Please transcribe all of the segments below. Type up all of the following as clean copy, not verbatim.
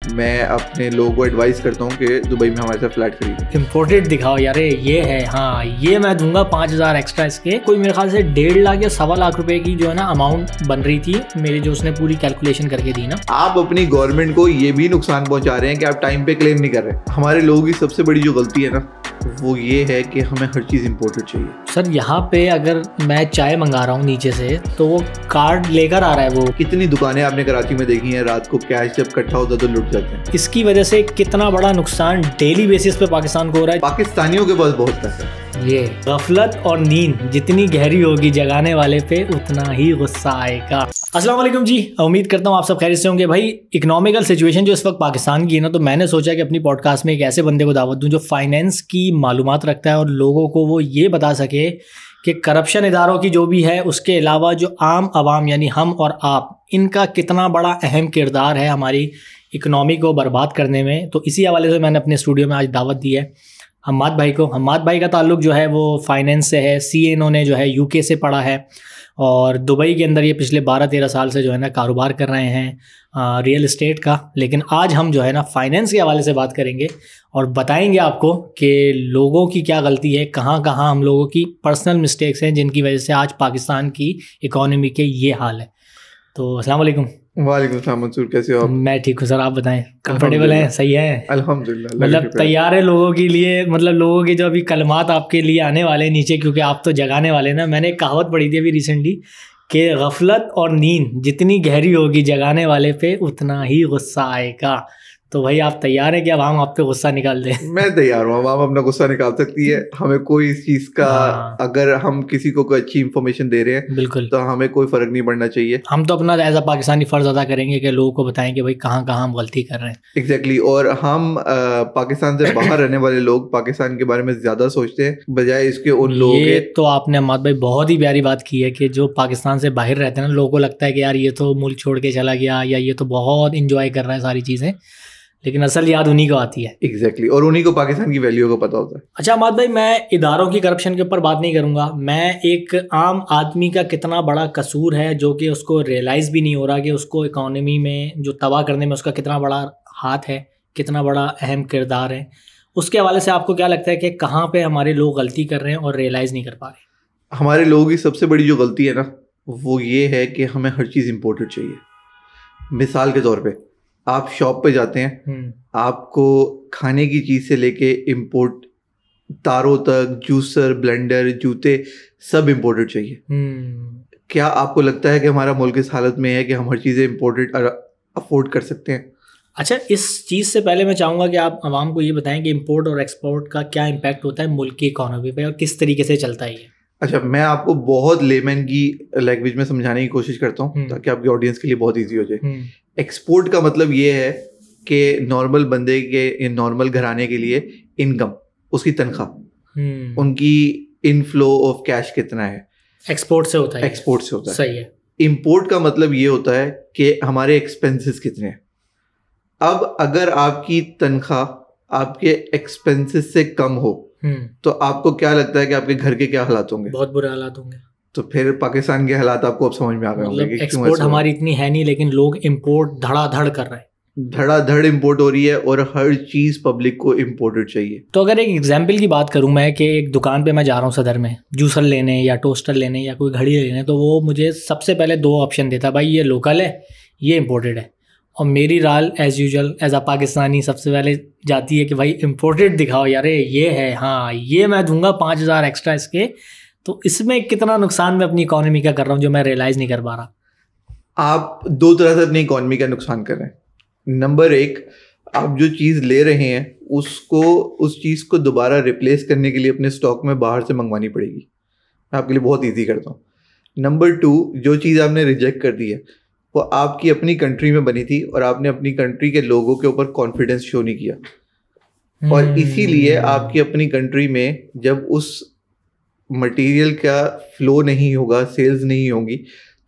मैं अपने लोगों को एडवाइस करता हूँ कि दुबई में हमारे साथ फ्लैट खरीदें। इम्पोर्टेड दिखाओ यार, ये है, हाँ ये मैं दूंगा 5,000 एक्स्ट्रा इसके। कोई मेरे ख्याल से 1.5 लाख या 1.25 लाख रुपए की जो है ना अमाउंट बन रही थी मेरी, जो उसने पूरी कैलकुलेशन करके दी ना। आप अपनी गवर्नमेंट को ये भी नुकसान पहुंचा रहे हैं कि आप टाइम पे क्लेम नहीं कर रहे। हमारे लोगों की सबसे बड़ी जो गलती है ना वो ये है कि हमें हर चीज़ इम्पोर्टेड चाहिए। सर यहाँ पे अगर मैं चाय मंगा रहा हूँ नीचे से तो वो कार्ड लेकर आ रहा है। वो कितनी दुकानें आपने कराची में देखी हैं, रात को कैश जब इकट्ठा होता तो लुट जाते हैं। इसकी वजह से कितना बड़ा नुकसान डेली बेसिस पे पाकिस्तान को हो रहा है। पाकिस्तानियों के पास बहुत पैसा है। ये गफलत और नींद जितनी गहरी होगी जगाने वाले पे उतना ही गुस्सा आएगा। अस्सलाम वालेकुम जी, उम्मीद करता हूँ आप सब खैरियत से होंगे। भाई इकोनॉमिकल सिचुएशन जो इस वक्त पाकिस्तान की है ना, तो मैंने सोचा कि अपनी पॉडकास्ट में एक ऐसे बंदे को दावत दूं जो फाइनेंस की मालूमात रखता है और लोगों को वो ये बता सके कि करप्शन इदारों की जो भी है उसके अलावा जो आम आवाम यानी हम और आप, इनका कितना बड़ा अहम किरदार है हमारी इकनॉमी को बर्बाद करने में। तो इसी हवाले से मैंने अपने स्टूडियो में आज दावत दी है हम्माद भाई को। हम्माद भाई का ताल्लुक जो है वो फाइनेंस से है। सीए इन्होंने जो है यूके से पढ़ा है और दुबई के अंदर ये पिछले 12-13 साल से जो है ना कारोबार कर रहे हैं रियल एस्टेट का। लेकिन आज हम जो है ना फाइनेंस के हवाले से बात करेंगे और बताएंगे आपको कि लोगों की क्या गलती है, कहाँ कहाँ हम लोगों की पर्सनल मिस्टेक्स हैं जिनकी वजह से आज पाकिस्तान की इकॉनमी के ये हाल है। तो अस्सलाम वालेकुम। वालेकुम सलाम मंसूर, कैसे हो आप? मैं ठीक हूँ सर, आप बताएं। कंफर्टेबल हैं? सही है अल्हम्दुलिल्लाह। मतलब तैयार है लोगों के लिए, मतलब लोगों के जो अभी कलमात आपके लिए आने वाले हैं नीचे, क्योंकि आप तो जगाने वाले ना। मैंने एक कहावत पढ़ी थी अभी रिसेंटली कि गफलत और नींद जितनी गहरी होगी जगाने वाले पे उतना ही गुस्सा आएगा। तो भाई आप तैयार हैं कि अब हम आप पे गुस्सा निकाल दें? मैं तैयार हूँ। अब अपना गुस्सा निकाल सकती है। हमें कोई इस चीज़ का अगर हम किसी को कोई अच्छी इंफॉर्मेशन दे रहे हैं बिल्कुल तो हमें कोई फर्क नहीं पड़ना चाहिए। हम तो अपना एज अ पाकिस्तानी फ़र्ज़ अदा करेंगे कि लोगों को बताएं कि भाई कहाँ कहाँ हम गलती कर रहे हैं। एग्जैक्टली। और हम पाकिस्तान से बाहर रहने वाले लोग पाकिस्तान के बारे में ज़्यादा सोचते हैं बजाय इसके उन लोगों के। तो आपने अम्माद भाई बहुत ही प्यारी बात की है कि जो पाकिस्तान से बाहर रहते हैं ना, लोगों को लगता है कि यार ये तो मुल्क छोड़ के चला गया या ये तो बहुत इंजॉय कर रहा है सारी चीज़ें, लेकिन असल याद उन्हीं को आती है। एग्जैक्टली। और उन्हीं को पाकिस्तान की वैल्यू का पता होता है। अच्छा अम्माद भाई, मैं इदारों की करप्शन के ऊपर बात नहीं करूंगा। मैं एक आम आदमी का कितना बड़ा कसूर है जो कि उसको रियलाइज़ भी नहीं हो रहा कि उसको इकोनॉमी में जो तबाह करने में उसका कितना बड़ा हाथ है, कितना बड़ा अहम किरदार है। उसके हवाले से आपको क्या लगता है कि कहाँ पे हमारे लोग गलती कर रहे हैं और रियलाइज़ नहीं कर पा रहे? हमारे लोगों की सबसे बड़ी जो गलती है ना वो ये है कि हमें हर चीज़ इम्पोर्टेड चाहिए। मिसाल के तौर पे आप शॉप पे जाते हैं, आपको खाने की चीज़ से लेके इम्पोर्ट तारों तक, जूसर, ब्लेंडर, जूते सब इम्पोर्टेड चाहिए। क्या आपको लगता है कि हमारा मुल्क इस हालत में है कि हम हर चीज़ें इम्पोर्टेड अफोर्ड कर सकते हैं? अच्छा, इस चीज़ से पहले मैं चाहूँगा कि आप आवाम को ये बताएं कि इम्पोर्ट और एक्सपोर्ट का क्या इम्पैक्ट होता है मुल्क की इकोनॉमी पे और किस तरीके से चलता है ये। अच्छा, मैं आपको बहुत लेमैन की लैंग्वेज में समझाने की कोशिश करता हूँ ताकि आपकी ऑडियंस के लिए बहुत ईजी हो जाए। एक्सपोर्ट का मतलब ये है कि नॉर्मल बंदे के, नॉर्मल घराने के लिए इनकम, उसकी तनख्वाह, उनकी इनफ्लो ऑफ कैश कितना है, एक्सपोर्ट से होता है। एक्सपोर्ट से होता है, सही है। इम्पोर्ट का मतलब ये होता है कि हमारे एक्सपेंसेस कितने हैं। अब अगर आपकी तनख्वाह आपके एक्सपेंसेस से कम हो तो आपको क्या लगता है कि आपके घर के क्या हालात होंगे? बहुत बुरे हालात होंगे। तो फिर पाकिस्तान के हालात आपको अब समझ में आ गए होंगे कि एक्सपोर्ट हमारी इतनी है नहीं, लेकिन लोग इंपोर्ट धड़ाधड़ कर रहे हैं। धड़ाधड़ इंपोर्ट हो रही है और हर चीज़ पब्लिक को इम्पोर्टेड चाहिए। तो अगर एक एग्जांपल की बात करूं मैं कि एक दुकान पे मैं जा रहा हूं सदर में जूसर लेने या टोस्टर लेने या कोई घड़ी लेने, तो वो मुझे सबसे पहले 2 ऑप्शन देता, भाई ये लोकल है, ये इम्पोर्टेड है। और मेरी राल as usual as a Pakistani सबसे पहले जाती है कि भाई इम्पोर्टेड दिखाओ यार, ये है, हाँ ये मैं दूंगा 5,000 एक्स्ट्रा इसके। तो इसमें कितना नुकसान मैं अपनी इकोनॉमी का कर रहा हूँ जो मैं रियलाइज़ नहीं कर पा रहा। आप 2 तरह से अपनी इकोनॉमी का नुकसान कर रहे हैं। नंबर 1, आप जो चीज़ ले रहे हैं उसको, उस चीज़ को दोबारा रिप्लेस करने के लिए अपने स्टॉक में बाहर से मंगवानी पड़ेगी। मैं आपके लिए बहुत ईजी करता हूँ। नंबर 2, जो चीज़ आपने रिजेक्ट कर दी है वो आपकी अपनी कंट्री में बनी थी और आपने अपनी कंट्री के लोगों के ऊपर कॉन्फिडेंस शो नहीं किया और इसीलिए आपकी अपनी कंट्री में जब उस मटेरियल का फ्लो नहीं होगा, सेल्स नहीं होंगी,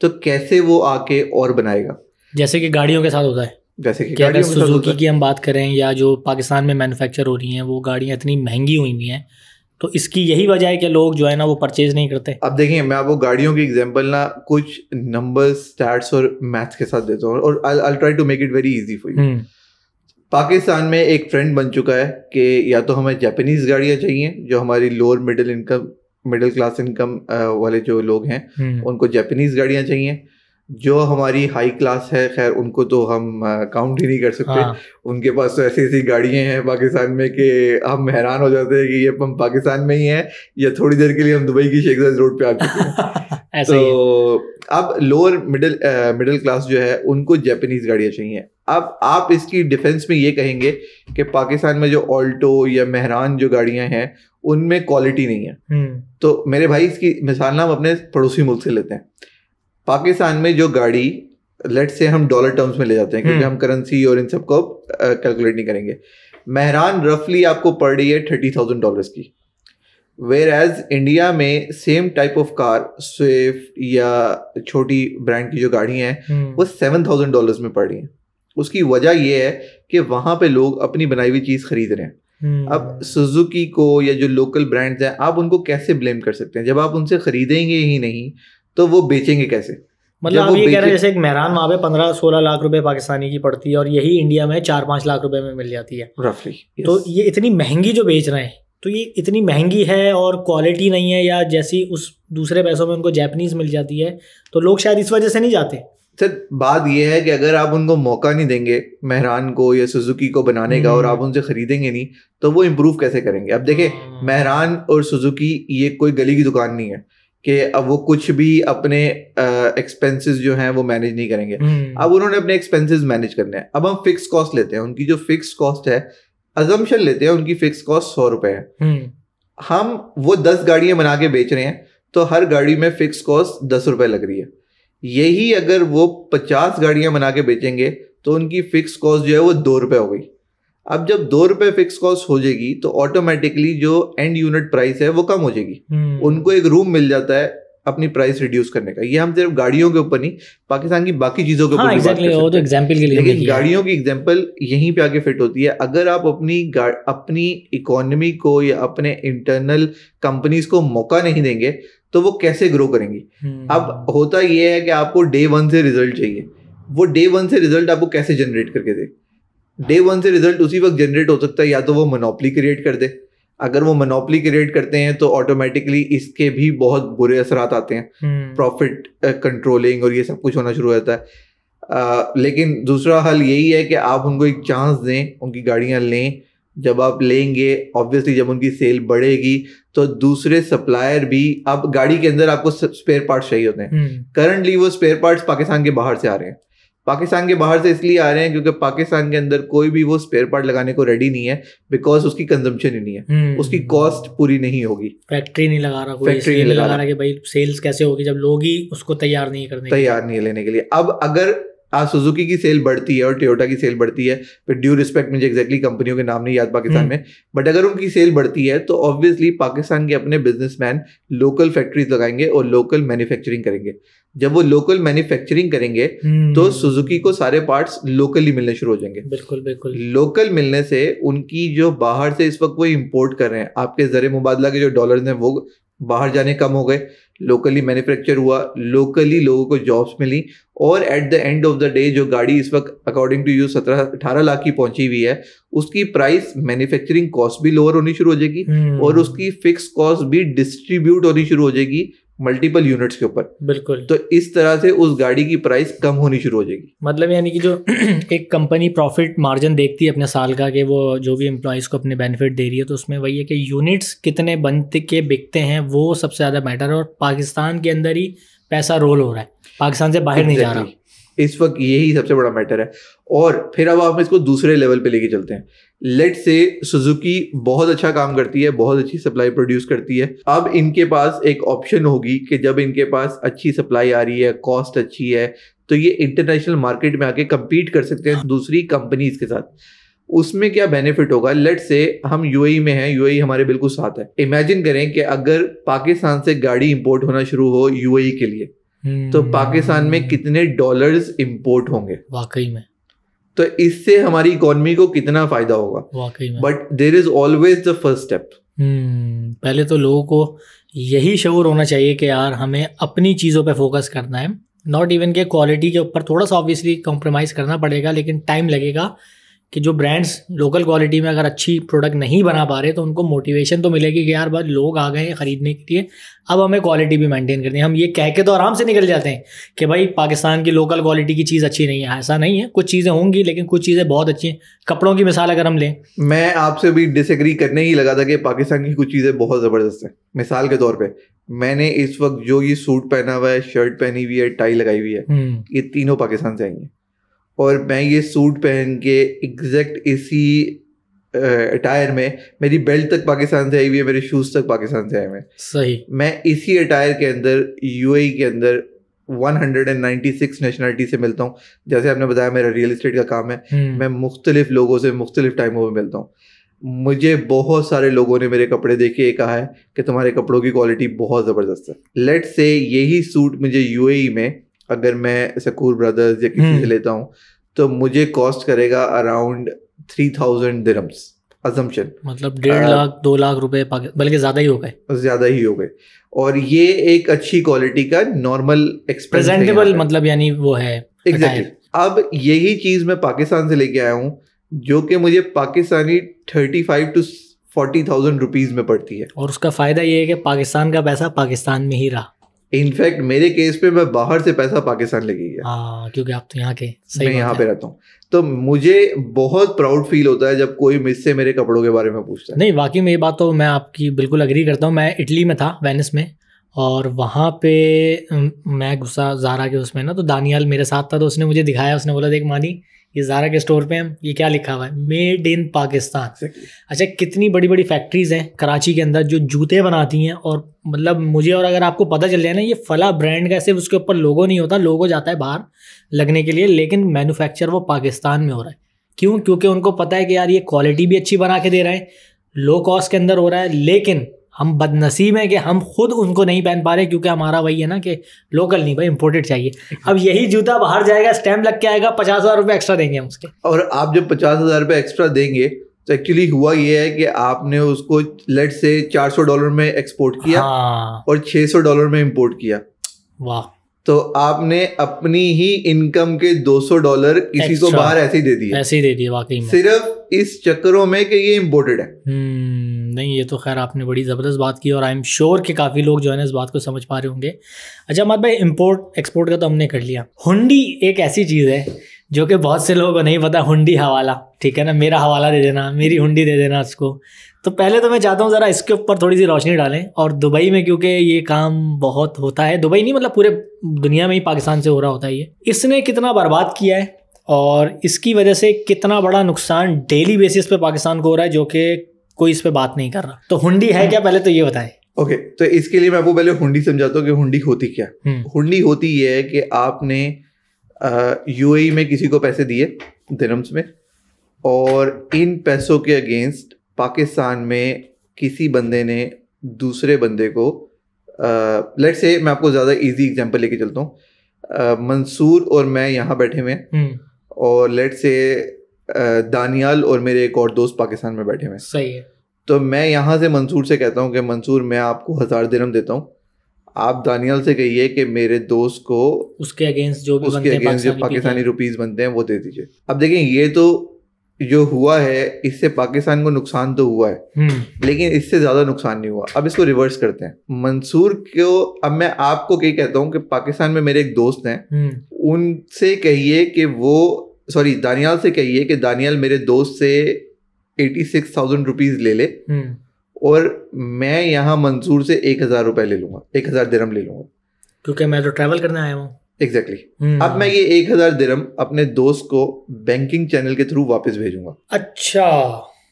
तो कैसे वो आके और बनाएगा। जैसे कि गाड़ियों के साथ होता है। जैसे कि गाड़ियों में सुजुकी की हम बात करें या जो पाकिस्तान में मैन्युफैक्चर हो रही हैं वो गाड़ियाँ इतनी महंगी हुई हुई हैं, तो इसकी यही वजह है कि लोग जो है ना वो परचेज नहीं करते। अब देखिए, मैं आपको गाड़ियों की एग्जांपल ना कुछ नंबर्स, स्टैट्स और मैथ्स के साथ देता हूँ और I try to make it very easy for you. Pakistan में एक ट्रेंड बन चुका है कि या तो हमें जापानीज गाड़ियाँ चाहिए, जो हमारी लोअर मिडिल क्लास इनकम वाले जो लोग हैं उनको जापानीज गाड़ियाँ चाहिए। जो हमारी हाई क्लास है, खैर उनको तो हम काउंट ही नहीं कर सकते। हाँ। उनके पास तो ऐसी ऐसी गाड़ियाँ हैं पाकिस्तान में कि हम हैरान हो जाते हैं कि ये हम पाकिस्तान में ही हैं या थोड़ी देर के लिए हम दुबई की शेख ज़ायद रोड पे आ चुके हैं। तो अब लोअर मिडिल क्लास जो है उनको जापानीज गाड़ियाँ चाहिए। अब आप इसकी डिफेंस में ये कहेंगे कि पाकिस्तान में जो ऑल्टो या मेहरान जो गाड़ियाँ हैं उनमें क्वालिटी नहीं है। तो मेरे भाई इसकी मिसाल ना हम अपने पड़ोसी मुल्क से लेते हैं। पाकिस्तान में जो गाड़ी, लेट्स से हम डॉलर टर्म्स में ले जाते हैं क्योंकि हम करेंसी और इन सब को कैलकुलेट नहीं करेंगे। मेहरान रफली आपको पड़ रही है $30,000 की, वेयर एज इंडिया में same type of car, Swift या छोटी ब्रांड की जो गाड़ियाँ हैं वो $7,000 में पड़ रही हैं। उसकी वजह ये है कि वहाँ पे लोग अपनी बनाई हुई चीज़ खरीद रहे हैं। अब सुजुकी को या जो लोकल ब्रांड्स हैं आप उनको कैसे ब्लेम कर सकते हैं? जब आप उनसे खरीदेंगे ही नहीं तो वो बेचेंगे कैसे? मतलब आप ये कह रहे हैं जैसे एक मेहरान वहाँ पे 15-16 लाख रुपए पाकिस्तानी की पड़ती है और यही इंडिया में 4-5 लाख रुपए में मिल जाती है रफली। तो ये इतनी महंगी जो बेच रहे हैं, तो ये इतनी महंगी है और क्वालिटी नहीं है, या जैसी उस दूसरे पैसों में उनको जापानीज मिल जाती है, तो लोग शायद इस वजह से नहीं जाते। सर बात यह है कि अगर आप उनको मौका नहीं देंगे मेहरान को या सुजुकी को बनाने का और आप उनसे खरीदेंगे नहीं तो वो इम्प्रूव कैसे करेंगे? अब देखें, मेहरान और सुजुकी ये कोई गली की दुकान नहीं है कि अब वो कुछ भी अपने एक्सपेंसेस जो हैं वो मैनेज नहीं करेंगे। अब उन्होंने अपने एक्सपेंसेस मैनेज करने हैं। अब हम फिक्स कॉस्ट लेते हैं, उनकी जो फिक्स कॉस्ट है, अजम्पशन लेते हैं उनकी फिक्स कॉस्ट $100 है। हम वो 10 गाड़ियां बना के बेच रहे हैं तो हर गाड़ी में फिक्स कॉस्ट $10 लग रही है। यही अगर वो 50 गाड़ियां बना के बेचेंगे तो उनकी फिक्स कॉस्ट जो है वो $2 हो गई। अब जब $2 फिक्स कॉस्ट हो जाएगी तो ऑटोमेटिकली जो एंड यूनिट प्राइस है वो कम हो जाएगी। उनको एक रूम मिल जाता है अपनी प्राइस रिड्यूस करने का। ये हम सिर्फ गाड़ियों के ऊपर नहीं, पाकिस्तान की बाकी चीजों के ऊपर भी बात कर सकते हैं। एग्जांपल के लिए, लेकिन गाड़ियों की एग्जांपल यहीं पे आके फिट होती है। अगर आप अपनी इकोनॉमी को या अपने इंटरनल कंपनीज को मौका नहीं देंगे तो वो कैसे ग्रो करेंगी? अब होता ये है कि आपको डे 1 से रिजल्ट चाहिए। वो डे 1 से रिजल्ट आपको कैसे जनरेट करके दे? डे 1 से रिजल्ट उसी वक्त जनरेट हो सकता है या तो वो मोनोपोली क्रिएट कर दे। अगर वो मोनोपोली क्रिएट करते हैं तो ऑटोमेटिकली इसके भी बहुत बुरे असरात आते हैं, प्रॉफिट कंट्रोलिंग और ये सब कुछ होना शुरू हो जाता है। लेकिन दूसरा हल यही है कि आप उनको एक चांस दें, उनकी गाड़ियां लें। जब आप लेंगे ऑब्वियसली जब उनकी सेल बढ़ेगी तो दूसरे सप्लायर भी, अब गाड़ी के अंदर आपको स्पेयर पार्ट्स चाहिए होते हैं। करंटली वो स्पेयर पार्ट्स पाकिस्तान के बाहर से आ रहे हैं। पाकिस्तान के बाहर से इसलिए आ रहे हैं क्योंकि पाकिस्तान के अंदर कोई भी वो स्पेयर पार्ट लगाने को रेडी नहीं है, बिकॉज उसकी कंजम्पशन ही नहीं है, उसकी कॉस्ट पूरी नहीं होगी। फैक्ट्री नहीं लगा रहा, फैक्ट्री नहीं लगा रहा कि भाई सेल्स कैसे होगी जब लोग ही उसको तैयार नहीं है लेने के लिए। अब अगर आज सुजुकी की सेल बढ़ती है और टोयोटा की सेल बढ़ती है, फिर ड्यू रिस्पेक्ट मुझे एग्जैक्टली कंपनियों के नाम नहीं याद पाकिस्तान में, बट अगर उनकी सेल बढ़ती है तो ऑब्वियसली पाकिस्तान के अपने बिजनेसमैन लोकल फैक्ट्रीज लगाएंगे और लोकल मैन्युफैक्चरिंग करेंगे। जब वो लोकल मैन्युफैक्चरिंग करेंगे तो सुजुकी को सारे पार्ट्स लोकली मिलने शुरू हो जाएंगे। बिल्कुल बिल्कुल। लोकल मिलने से उनकी जो बाहर से इस वक्त वो इंपोर्ट कर रहे हैं, आपके ज़र मुबादला के जो डॉलर्स हैं वो बाहर जाने कम हो गए, लोकली मैन्युफैक्चर हुआ, लोकली लोगों को जॉब्स मिली, और at the end of the day जो गाड़ी इस वक्त अकॉर्डिंग टू यू 17-18 लाख की पहुंची हुई है, उसकी प्राइस मैन्युफैक्चरिंग कॉस्ट भी लोअर होनी शुरू हो जाएगी और उसकी फिक्स कॉस्ट भी डिस्ट्रीब्यूट होनी शुरू हो जाएगी मल्टीपल यूनिट्स के ऊपर। बिल्कुल। तो इस तरह से उस गाड़ी की प्राइस कम होनी शुरू हो जाएगी। मतलब यानी कि जो एक कंपनी प्रॉफिट मार्जिन देखती है अपने साल का कि वो जो भी एम्प्लॉयज़ को अपने बेनिफिट दे रही है, तो उसमें वही है कि यूनिट्स कितने बनते के बिकते हैं वो सबसे ज़्यादा मैटर है, और पाकिस्तान के अंदर ही पैसा रोल हो रहा है, पाकिस्तान से बाहर नहीं जा रहा इस वक्त, यही सबसे बड़ा मैटर है। और फिर अब आप इसको दूसरे लेवल पे लेके चलते हैं। लेट से सुजुकी बहुत अच्छा काम करती है, बहुत अच्छी सप्लाई प्रोड्यूस करती है। अब इनके पास एक ऑप्शन होगी कि जब इनके पास अच्छी सप्लाई आ रही है, कॉस्ट अच्छी है, तो ये इंटरनेशनल मार्केट में आके compete कर सकते हैं दूसरी कंपनीज के साथ। उसमें क्या बेनिफिट होगा? लेट से हम यूएई में हैं, यूएई हमारे बिल्कुल साथ है। इमेजिन करें कि अगर पाकिस्तान से गाड़ी इंपोर्ट होना शुरू हो यूएई के लिए, तो पाकिस्तान में कितने डॉलर्स इंपोर्ट होंगे वाकई में, तो इससे हमारी इकोनॉमी को कितना फायदा होगा वाकई में। But there is always the first step. पहले तो लोगों को यही शऊर होना चाहिए कि यार हमें अपनी चीज़ों पे फोकस करना है, नॉट इवन के क्वालिटी के ऊपर थोड़ा सा ऑब्वियसली कॉम्प्रोमाइज़ करना पड़ेगा, लेकिन टाइम लगेगा, कि जो ब्रांड्स लोकल क्वालिटी में अगर अच्छी प्रोडक्ट नहीं बना पा रहे तो उनको मोटिवेशन तो मिलेगी कि यार बस लोग आ गए हैं ख़रीदने के लिए, अब हमें क्वालिटी भी मेंटेन करनी है। हम ये कह के तो आराम से निकल जाते हैं कि भाई पाकिस्तान की लोकल क्वालिटी की चीज़ अच्छी नहीं है, ऐसा नहीं है, कुछ चीज़ें होंगी लेकिन कुछ चीज़ें बहुत अच्छी हैं। कपड़ों की मिसाल अगर हम लें, मैं आपसे भी डिसएग्री करने ही लगा था कि पाकिस्तान की कुछ चीज़ें बहुत ज़बरदस्त हैं। मिसाल के तौर पे मैंने इस वक्त जो ये सूट पहना हुआ है, शर्ट पहनी हुई है, टाई लगाई हुई है, ये तीनों पाकिस्तान से आई हैं। और मैं ये सूट पहन के एग्जैक्ट इसी अटायर में, मेरी बेल्ट तक पाकिस्तान से आई हुई है, मेरे शूज़ तक पाकिस्तान से आए हुए हैं। सही। मैं इसी अटायर के अंदर यूएई के अंदर 196 नेशनलिटी से मिलता हूँ। जैसे आपने बताया मेरा रियल एस्टेट का काम है, मैं मुख्तलिफ लोगों से मुख्तलिफ टाइमों में मिलता हूँ। मुझे बहुत सारे लोगों ने मेरे कपड़े देखे कहा है कि तुम्हारे कपड़ों की क्वालिटी बहुत ज़बरदस्त है। लेट्स से यही सूट मुझे यूएई में अगर मैं सकूर ब्रदर्स या किसी से लेता हूँ तो मुझे कॉस्ट करेगा अराउंड 3000 दिरहम्स अजम्पशन, मतलब 1.5 लाख 2 लाख रुपए, बल्कि ज़्यादा ही हो गए। और ये एक अच्छी क्वालिटी का नॉर्मल प्रेजेंटेबल, मतलब यानी वो है एग्जैक्टली। अब यही चीज़ मैं पाकिस्तान से लेके आया हूँ जो कि मुझे पाकिस्तानी 35 to 40,000 रुपीज़ में पड़ती है। और उसका फ़ायदा ये है कि पाकिस्तान का पैसा पाकिस्तान में ही रहा। इनफैक्ट मेरे केस पे मैं बाहर से पैसा पाकिस्तान लेके गया। हाँ, क्योंकि आप तो यहाँ के, मैं यहाँ पे रहता हूँ, तो मुझे बहुत प्राउड फील होता है जब कोई मुझसे मेरे कपड़ों के बारे में पूछता है। नहीं, वाकई में ये बात तो मैं आपकी बिल्कुल अग्री करता हूँ। मैं इटली में था, वेनिस में, और वहाँ पे मैं घुसा ज़ारा के उसमें ना, तो दानियाल मेरे साथ था, तो उसने मुझे दिखाया, उसने बोला देख मानी ये ज़ारा के स्टोर पे हम ये क्या लिखा हुआ है, मेड इन पाकिस्तान। अच्छा, कितनी बड़ी बड़ी फैक्ट्रीज़ हैं कराची के अंदर जो जूते बनाती हैं, और मतलब मुझे, और अगर आपको पता चल जाए ना ये फला ब्रांड का, सिर्फ उसके ऊपर लोगो नहीं होता, लोगो जाता है बाहर लगने के लिए, लेकिन मैन्युफैक्चर वो पाकिस्तान में हो रहा है। क्यों? क्योंकि उनको पता है कि यार ये क्वालिटी भी अच्छी बना के दे रहे हैं, लो कॉस्ट के अंदर हो रहा है, लेकिन हम बदनसीब हैं कि हम खुद उनको नहीं पहन पा रहे, क्योंकि हमारा वही है ना कि लोकल नहीं भाई, इंपोर्टेड चाहिए। अब यही जूता बाहर जाएगा, स्टैम्प लग के आएगा, 50,000 रुपये एक्स्ट्रा देंगे हम उसके। और आप जब 50,000 रुपये एक्स्ट्रा देंगे तो एक्चुअली हुआ ये है कि आपने उसको लेट से $400 में एक्सपोर्ट किया, हाँ, और $600 में इंपोर्ट किया। वाह। तो आपने अपनी ही इनकम के $200 किसी को बाहर ऐसे ही दे दिए, ऐसे ही दे दिए वाकई में, सिर्फ इस चक्करों में कि ये इम्पोर्टेड है। नहीं, ये तो खैर आपने बड़ी ज़बरदस्त बात की, और आई एम श्योर कि काफ़ी लोग जो है ना इस बात को समझ पा रहे होंगे। अच्छा अहमद भाई, इम्पोर्ट एक्सपोर्ट का तो हमने कर लिया। हुंडी एक ऐसी चीज़ है जो कि बहुत से लोगों को नहीं पता। हुंडी हवाला, ठीक है ना, मेरा हवाला दे देना, मेरी हुंडी दे देना उसको। तो पहले तो मैं चाहता हूँ ज़रा इसके ऊपर थोड़ी सी रोशनी डालें, और दुबई में क्योंकि ये काम बहुत होता है, दुबई नहीं मतलब पूरे दुनिया में ही पाकिस्तान से हो रहा होता है ये, इसने कितना बर्बाद किया है और इसकी वजह से कितना बड़ा नुकसान डेली बेसिस पे पाकिस्तान को हो रहा है, जो कि कोई इस पे बात नहीं कर रहा। तो हुंडी है क्या, पहले तो ये बताएं। ओके, तो इसके लिए मैं आपको पहले हुंडी समझाता हूँ कि हुंडी होती क्या। हुंडी होती ये है कि आपने यूएई में किसी को पैसे दिए दिरहम्स में, और इन पैसों के अगेंस्ट पाकिस्तान में किसी बंदे ने दूसरे बंदे को, लेट्स से मैं आपको ज़्यादा इजी एग्जांपल लेके चलता हूँ। मंसूर और मैं यहाँ बैठे हुए हैं, और लेट्स से दानियाल और मेरे एक और दोस्त पाकिस्तान में बैठे हुए हैं। सही है। तो मैं यहाँ से मंसूर से कहता हूँ कि मंसूर मैं आपको 1000 दिरहम देता हूँ, आप दानियाल से कहिए कि मेरे दोस्त को उसके अगेंस्ट जो पाकिस्तानी रुपीस बनते हैं वो दे दीजिए। अब देखें, ये तो जो हुआ है इससे पाकिस्तान को नुकसान तो हुआ है, लेकिन इससे ज़्यादा नुकसान नहीं हुआ। अब इसको रिवर्स करते हैं। मंसूर को, अब मैं आपको क्या कहता हूँ कि पाकिस्तान में मेरे एक दोस्त हैं, उनसे कहिए कि वो, सॉरी दानियाल से कहिए कि दानियाल मेरे दोस्त से 86,000 रुपीज़ ले ले, और मैं यहाँ मंसूर से 1,000 रुपये ले लूँगा, 1,000 दिरहम ले लूँगा, क्योंकि मैं तो ट्रैवल करने आया हूँ। एग्जैक्टली। अब मैं ये 1,000 दिरहम अपने दोस्त को बैंकिंग चैनल के थ्रू वापस भेजूंगा। अच्छा,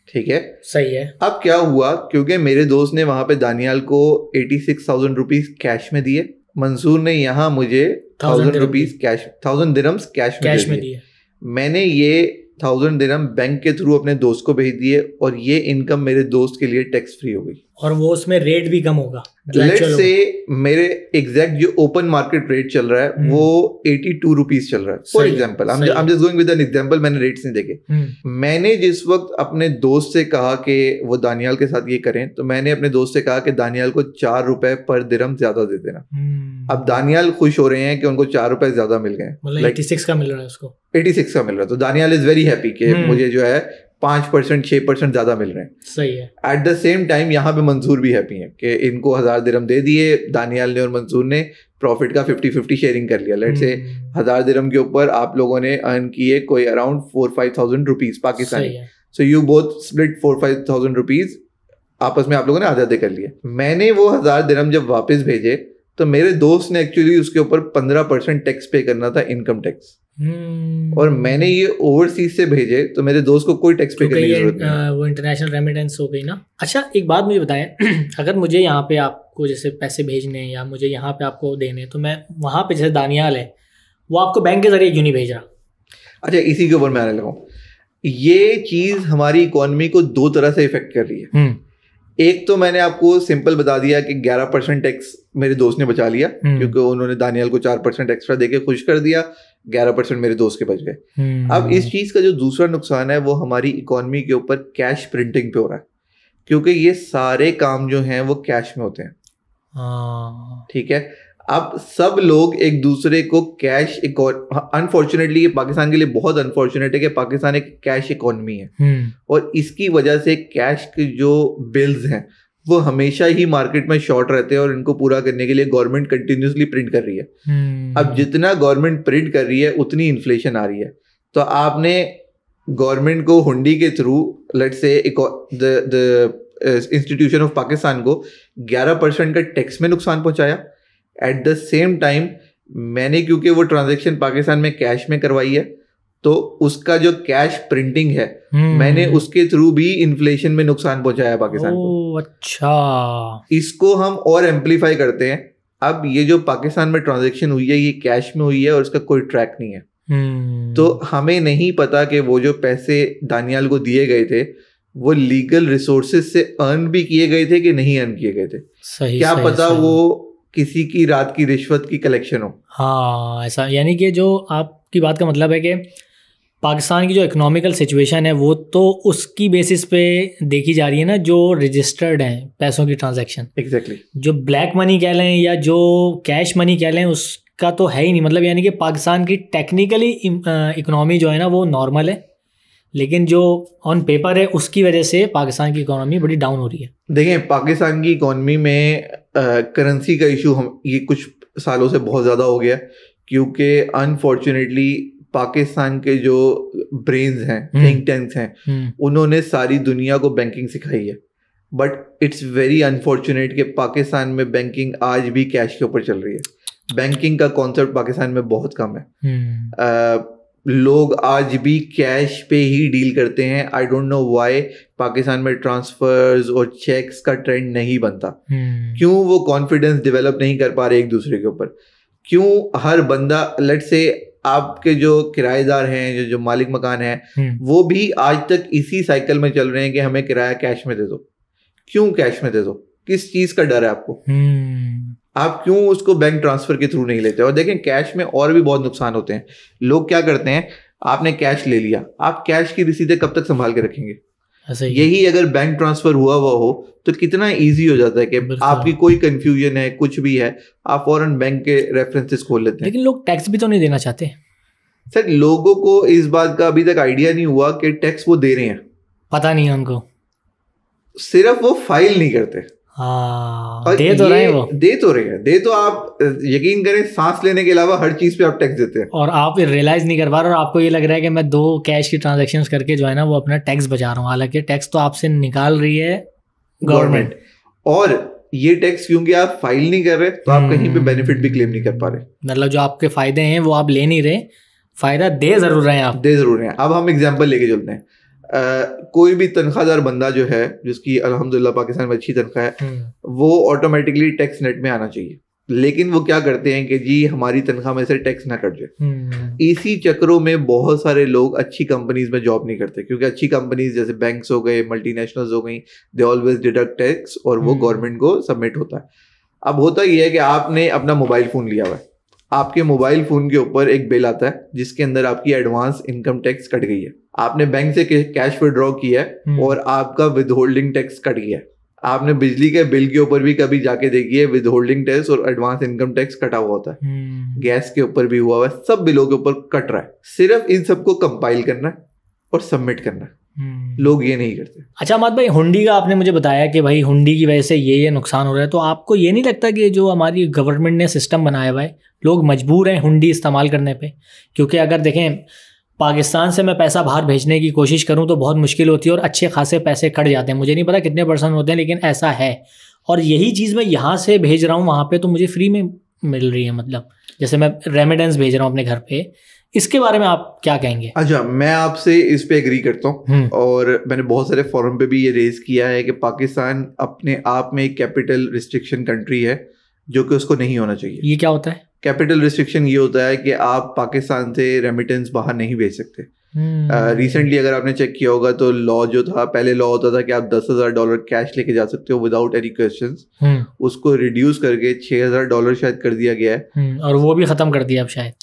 ठीक है, सही है। अब क्या हुआ, क्योंकि मेरे दोस्त ने वहां पे दानियाल को 86,000 रुपीज कैश में दिए, मंसूर ने यहाँ मुझे 1,000 रुपीज कैश, 1,000 दिरहम्स कैश में दिए। मैंने ये 1,000 दिरहम बैंक के थ्रू अपने दोस्त को भेज दिए, और ये इनकम मेरे दोस्त के लिए टैक्स फ्री हो गई, और वो उसमें रेट भी कम होगा। लेट्स से मेरे एग्जैक्ट जो ओपन मार्केट रेट चल रहा है वो 82 रुपीज चल रहा है for example. I am just going with an example, मैंने रेट्स नहीं देखे। मैंने जिस वक्त अपने दोस्त से कहा कि वो दानियाल के साथ ये करें, तो मैंने अपने दोस्त से कहा कि दानियाल को 4 रुपए पर दिरहम ज्यादा दे देना। अब दानियाल खुश हो रहे हैं कि उनको 4 रुपए ज्यादा मिल गए, मतलब 86 का मिल रहा है उसको, 86 का मिल रहा है, तो दानियाल इज वेरी हैप्पी कि मुझे जो है 5% 6% ज्यादा मिल रहे हैं। सही है। एट द सेम टाइम यहाँ पे मंसूर भी हैप्पी है कि इनको 1000 दिरहम दे दिए दानियाल ने और मंसूर ने, प्रॉफिट का 50-50 शेयरिंग कर लिया। लेट्स से 1000 दिरहम के ऊपर आप लोगों ने अर्न किए कोई around 4-5,000 rupees Pakistani, so you both split 4-5,000 rupees, आपस में आप लोगों ने आधे कर लिए। मैंने वो 1000 दिरहम जब वापस भेजे तो मेरे दोस्त ने एक्चुअली उसके ऊपर 15% टैक्स पे करना था, इनकम टैक्स, और मैंने ये ओवरसीज से भेजे तो मेरे दोस्त को कोई टैक्स पे करने की जरूरत नहीं, वो इंटरनेशनल रेमिटेंस हो गई ना। अच्छा एक बात मुझे बताएं, अगर मुझे यहाँ पे आपको जैसे पैसे भेजने या मुझे यहाँ पे आपको देने, तो मैं वहाँ पे जैसे दानियाल है वो आपको बैंक के जरिए क्यों नहीं भेज रहा? अच्छा इसी के ऊपर मैं आने लगा हूँ। ये चीज हमारी इकोनॉमी को 2 तरह से इफेक्ट कर रही है। एक तो मैंने आपको सिंपल बता दिया कि 11% टैक्स मेरे दोस्त ने बचा लिया क्योंकि उन्होंने दानियाल को 4% एक्स्ट्रा देके खुश कर दिया, 11% मेरे दोस्त के बच गए। अब इस चीज का जो दूसरा नुकसान है वो हमारी इकोनॉमी के ऊपर कैश प्रिंटिंग पे हो रहा है, क्योंकि ये सारे काम जो हैं वो कैश में होते हैं, ठीक है। अब सब लोग एक दूसरे को कैश, अनफॉर्चुनेटली ये पाकिस्तान के लिए बहुत अनफॉर्चुनेट है कि पाकिस्तान एक कैश इकोनॉमी है और इसकी वजह से कैश के जो बिल्स हैं वो हमेशा ही मार्केट में शॉर्ट रहते हैं और इनको पूरा करने के लिए गवर्नमेंट कंटिन्यूसली प्रिंट कर रही है। अब जितना गवर्नमेंट प्रिंट कर रही है उतनी इन्फ्लेशन आ रही है, तो आपने गवर्नमेंट को हुंडी के through let's say the institution of Pakistan को 11% का टैक्स में नुकसान पहुंचाया। एट द सेम टाइम मैंने, क्योंकि वो ट्रांजैक्शन पाकिस्तान में कैश में करवाई है, तो उसका जो कैश प्रिंटिंग है मैंने उसके थ्रू भी इन्फ्लेशन में नुकसान पहुंचाया पाकिस्तान को। अच्छा, इसको हम और एम्पलीफाई करते हैं। अब ये जो पाकिस्तान में ट्रांजैक्शन हुई है ये कैश में हुई है और उसका कोई ट्रैक नहीं है, तो हमें नहीं पता कि वो जो पैसे दानियाल को दिए गए थे वो लीगल रिसोर्सेज से अर्न भी किए गए थे कि नहीं अर्न किए गए थे। क्या पता वो किसी की रात की रिश्वत की कलेक्शन हो। हाँ ऐसा, यानी कि जो आपकी बात का मतलब है कि पाकिस्तान की जो इकोनॉमिकल सिचुएशन है वो तो उसकी बेसिस पे देखी जा रही है ना, जो रजिस्टर्ड हैं पैसों की ट्रांजैक्शन। एग्जैक्टली जो ब्लैक मनी कह लें या जो कैश मनी कह लें उसका तो है ही नहीं। मतलब यानी कि पाकिस्तान की टेक्निकली इकोनॉमी जो है ना वो नॉर्मल है, लेकिन जो ऑन पेपर है उसकी वजह से पाकिस्तान की इकोनॉमी बड़ी डाउन हो रही है। देखें पाकिस्तान की इकोनॉमी में करेंसी का इशू हम ये कुछ सालों से बहुत ज़्यादा हो गया, क्योंकि अनफॉर्चुनेटली पाकिस्तान के जो ब्रेन्स हैं, थिंक टैंक्स हैं, उन्होंने सारी दुनिया को बैंकिंग सिखाई है, बट इट्स वेरी अनफॉर्चुनेट कि पाकिस्तान में बैंकिंग आज भी कैश के ऊपर चल रही है। बैंकिंग का कॉन्सेप्ट पाकिस्तान में बहुत कम है। लोग आज भी कैश पे ही डील करते हैं। I don't know why Pakistan में ट्रांसफर्स और चेक्स का ट्रेंड नहीं बनता। क्यों वो कॉन्फिडेंस डेवलप नहीं कर पा रहे एक दूसरे के ऊपर? क्यों हर बंदा, लेट्स से आपके जो किराएदार हैं, जो मालिक मकान है, वो भी आज तक इसी साइकिल में चल रहे हैं कि हमें किराया कैश में दे दो। क्यों कैश में दे दो? किस चीज का डर है आपको? आप क्यों उसको बैंक ट्रांसफर के थ्रू नहीं लेते? और देखें कैश में और भी बहुत नुकसान होते हैं। लोग क्या करते हैं, आपने कैश ले लिया, आप कैश की रसीदें कब तक संभाल के रखेंगे? यही अगर बैंक ट्रांसफर हुआ हो तो कितना इजी हो जाता है कि आपकी कोई कंफ्यूजन है, कुछ भी है, आप फौरन बैंक के रेफरेंसेस खोल लेते हैं। लेकिन लोग टैक्स भी तो नहीं देना चाहते सर। लोगों को इस बात का अभी तक आइडिया नहीं हुआ कि टैक्स वो दे रहे हैं, पता नहीं है उनको, सिर्फ वो फाइल नहीं करते। हाँ, दे तो रहे हैं, वो दे तो रहे हैं, दे तो आप यकीन करें सांस लेने के अलावा हर चीज पे आप टैक्स देते हैं और आप रियलाइज नहीं कर पा रहे, और आपको ये लग रहा है कि मैं 2 कैश की ट्रांजैक्शंस करके जो है ना वो अपना टैक्स बचा रहा हूँ, हालांकि टैक्स तो आपसे निकाल रही है गवर्नमेंट। और ये टैक्स क्योंकि आप फाइल नहीं कर रहे तो आप कहीं पे बेनिफिट भी क्लेम नहीं कर पा रहे। मतलब जो आपके फायदे हैं वो आप ले नहीं रहे, फायदा दे जरूर रहे हैं आप, दे जरूर रहे हैं। अब हम एग्जाम्पल लेके चलते हैं। कोई भी तनख्वाहदार बंदा जो है, जिसकी अल्हम्दुलिल्लाह पाकिस्तान में अच्छी तनख्वाह है, वो ऑटोमेटिकली टैक्स नेट में आना चाहिए। लेकिन वो क्या करते हैं कि जी हमारी तनख्वाह में से टैक्स ना कट जाए। इसी चक्रों में बहुत सारे लोग अच्छी कंपनीज में जॉब नहीं करते, क्योंकि अच्छी कंपनीज जैसे बैंक्स हो गए, मल्टीनेशनल्स हो गई, दे ऑलवेज डिडक्ट टैक्स और वो गवर्नमेंट को सबमिट होता है। अब होता ये है कि आपने अपना मोबाइल फोन लिया हुआ है, आपके मोबाइल फोन के ऊपर एक बिल आता है जिसके अंदर आपकी एडवांस इनकम टैक्स कट गई है। आपने बैंक से कैश विड्रॉ किया है और आपका विद होल्डिंग टैक्स कट गया है। आपने बिजली के बिल के ऊपर भी कभी जाके देखिए, विद होल्डिंग टैक्स और एडवांस इनकम टैक्स कटा हुआ होता है। गैस के ऊपर भी हुआ है, सब बिलों के ऊपर कट रहा है। सिर्फ इन सबको कंपाइल करना है और सबमिट करना है। लोग ये नहीं करते। अच्छा अहमद भाई, हुंडी का आपने मुझे बताया कि भाई हुंडी की वजह से ये नुकसान हो रहा है, तो आपको ये नहीं लगता कि जो हमारी गवर्नमेंट ने सिस्टम बनाया हुआ है, लोग मजबूर हैं हुंडी इस्तेमाल करने पे? क्योंकि अगर देखें, पाकिस्तान से मैं पैसा बाहर भेजने की कोशिश करूं तो बहुत मुश्किल होती है और अच्छे खासे पैसे कट जाते हैं। मुझे नहीं पता कितने % होते हैं, लेकिन ऐसा है। और यही चीज़ मैं यहाँ से भेज रहा हूँ वहाँ पे तो मुझे फ्री में मिल रही है। मतलब जैसे मैं रेमिडेंस भेज रहा हूँ अपने घर पे, इसके बारे में आप क्या कहेंगे? अच्छा, मैं आपसे इस पे एग्री करता हूँ और मैंने बहुत सारे फोरम पे भी ये रेज किया है कि पाकिस्तान अपने आप में एक कैपिटल रिस्ट्रिक्शन कंट्री है, जो कि उसको नहीं होना चाहिए। ये क्या होता है? कैपिटल रिस्ट्रिक्शन ये होता है कि आप पाकिस्तान से रेमिटेंस बाहर नहीं भेज सकते। रिसेंटली अगर आपने चेक किया होगा तो लॉ जो था, पहले लॉ होता था कि आप $10,000 कैश लेके जा सकते हो विदाउट एनी क्वेश्चंस, उसको रिड्यूस करके $6,000 शायद कर दिया गया है। और वो भी खत्म कर दिया अब शायद।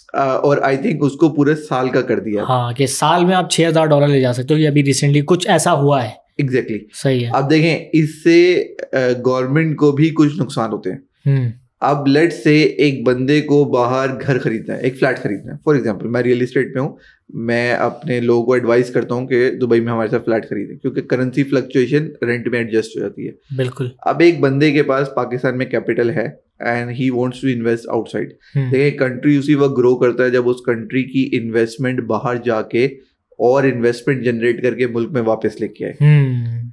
और आई थिंक उसको पूरे साल का कर दिया। हाँ, कि साल में आप $6,000 ले जा सकते हो। ये अभी रिसेंटली कुछ ऐसा हुआ है। एग्जैक्टली सही है। अब देखें, इससे गवर्नमेंट को भी कुछ नुकसान होते हैं। अब लेट से एक बंदे को बाहर घर खरीदना है, एक फ्लैट खरीदना है। फॉर एग्जांपल मैं रियल एस्टेट में हूँ, मैं अपने लोगों को एडवाइस करता हूँ कि दुबई में हमारे साथ फ्लैट खरीदें, क्योंकि करेंसी फ्लक्चुएशन रेंट में एडजस्ट हो जाती है। बिल्कुल। अब एक बंदे के पास पाकिस्तान में कैपिटल है and he wants to invest outside. देखिए, कंट्री उसी वक्त ग्रो करता है जब उस कंट्री की इन्वेस्टमेंट बाहर जाके और इन्वेस्टमेंट जनरेट करके मुल्क में वापस लेके आए।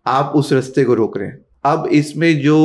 आप उस रास्ते को रोक रहे हैं। अब इसमें जो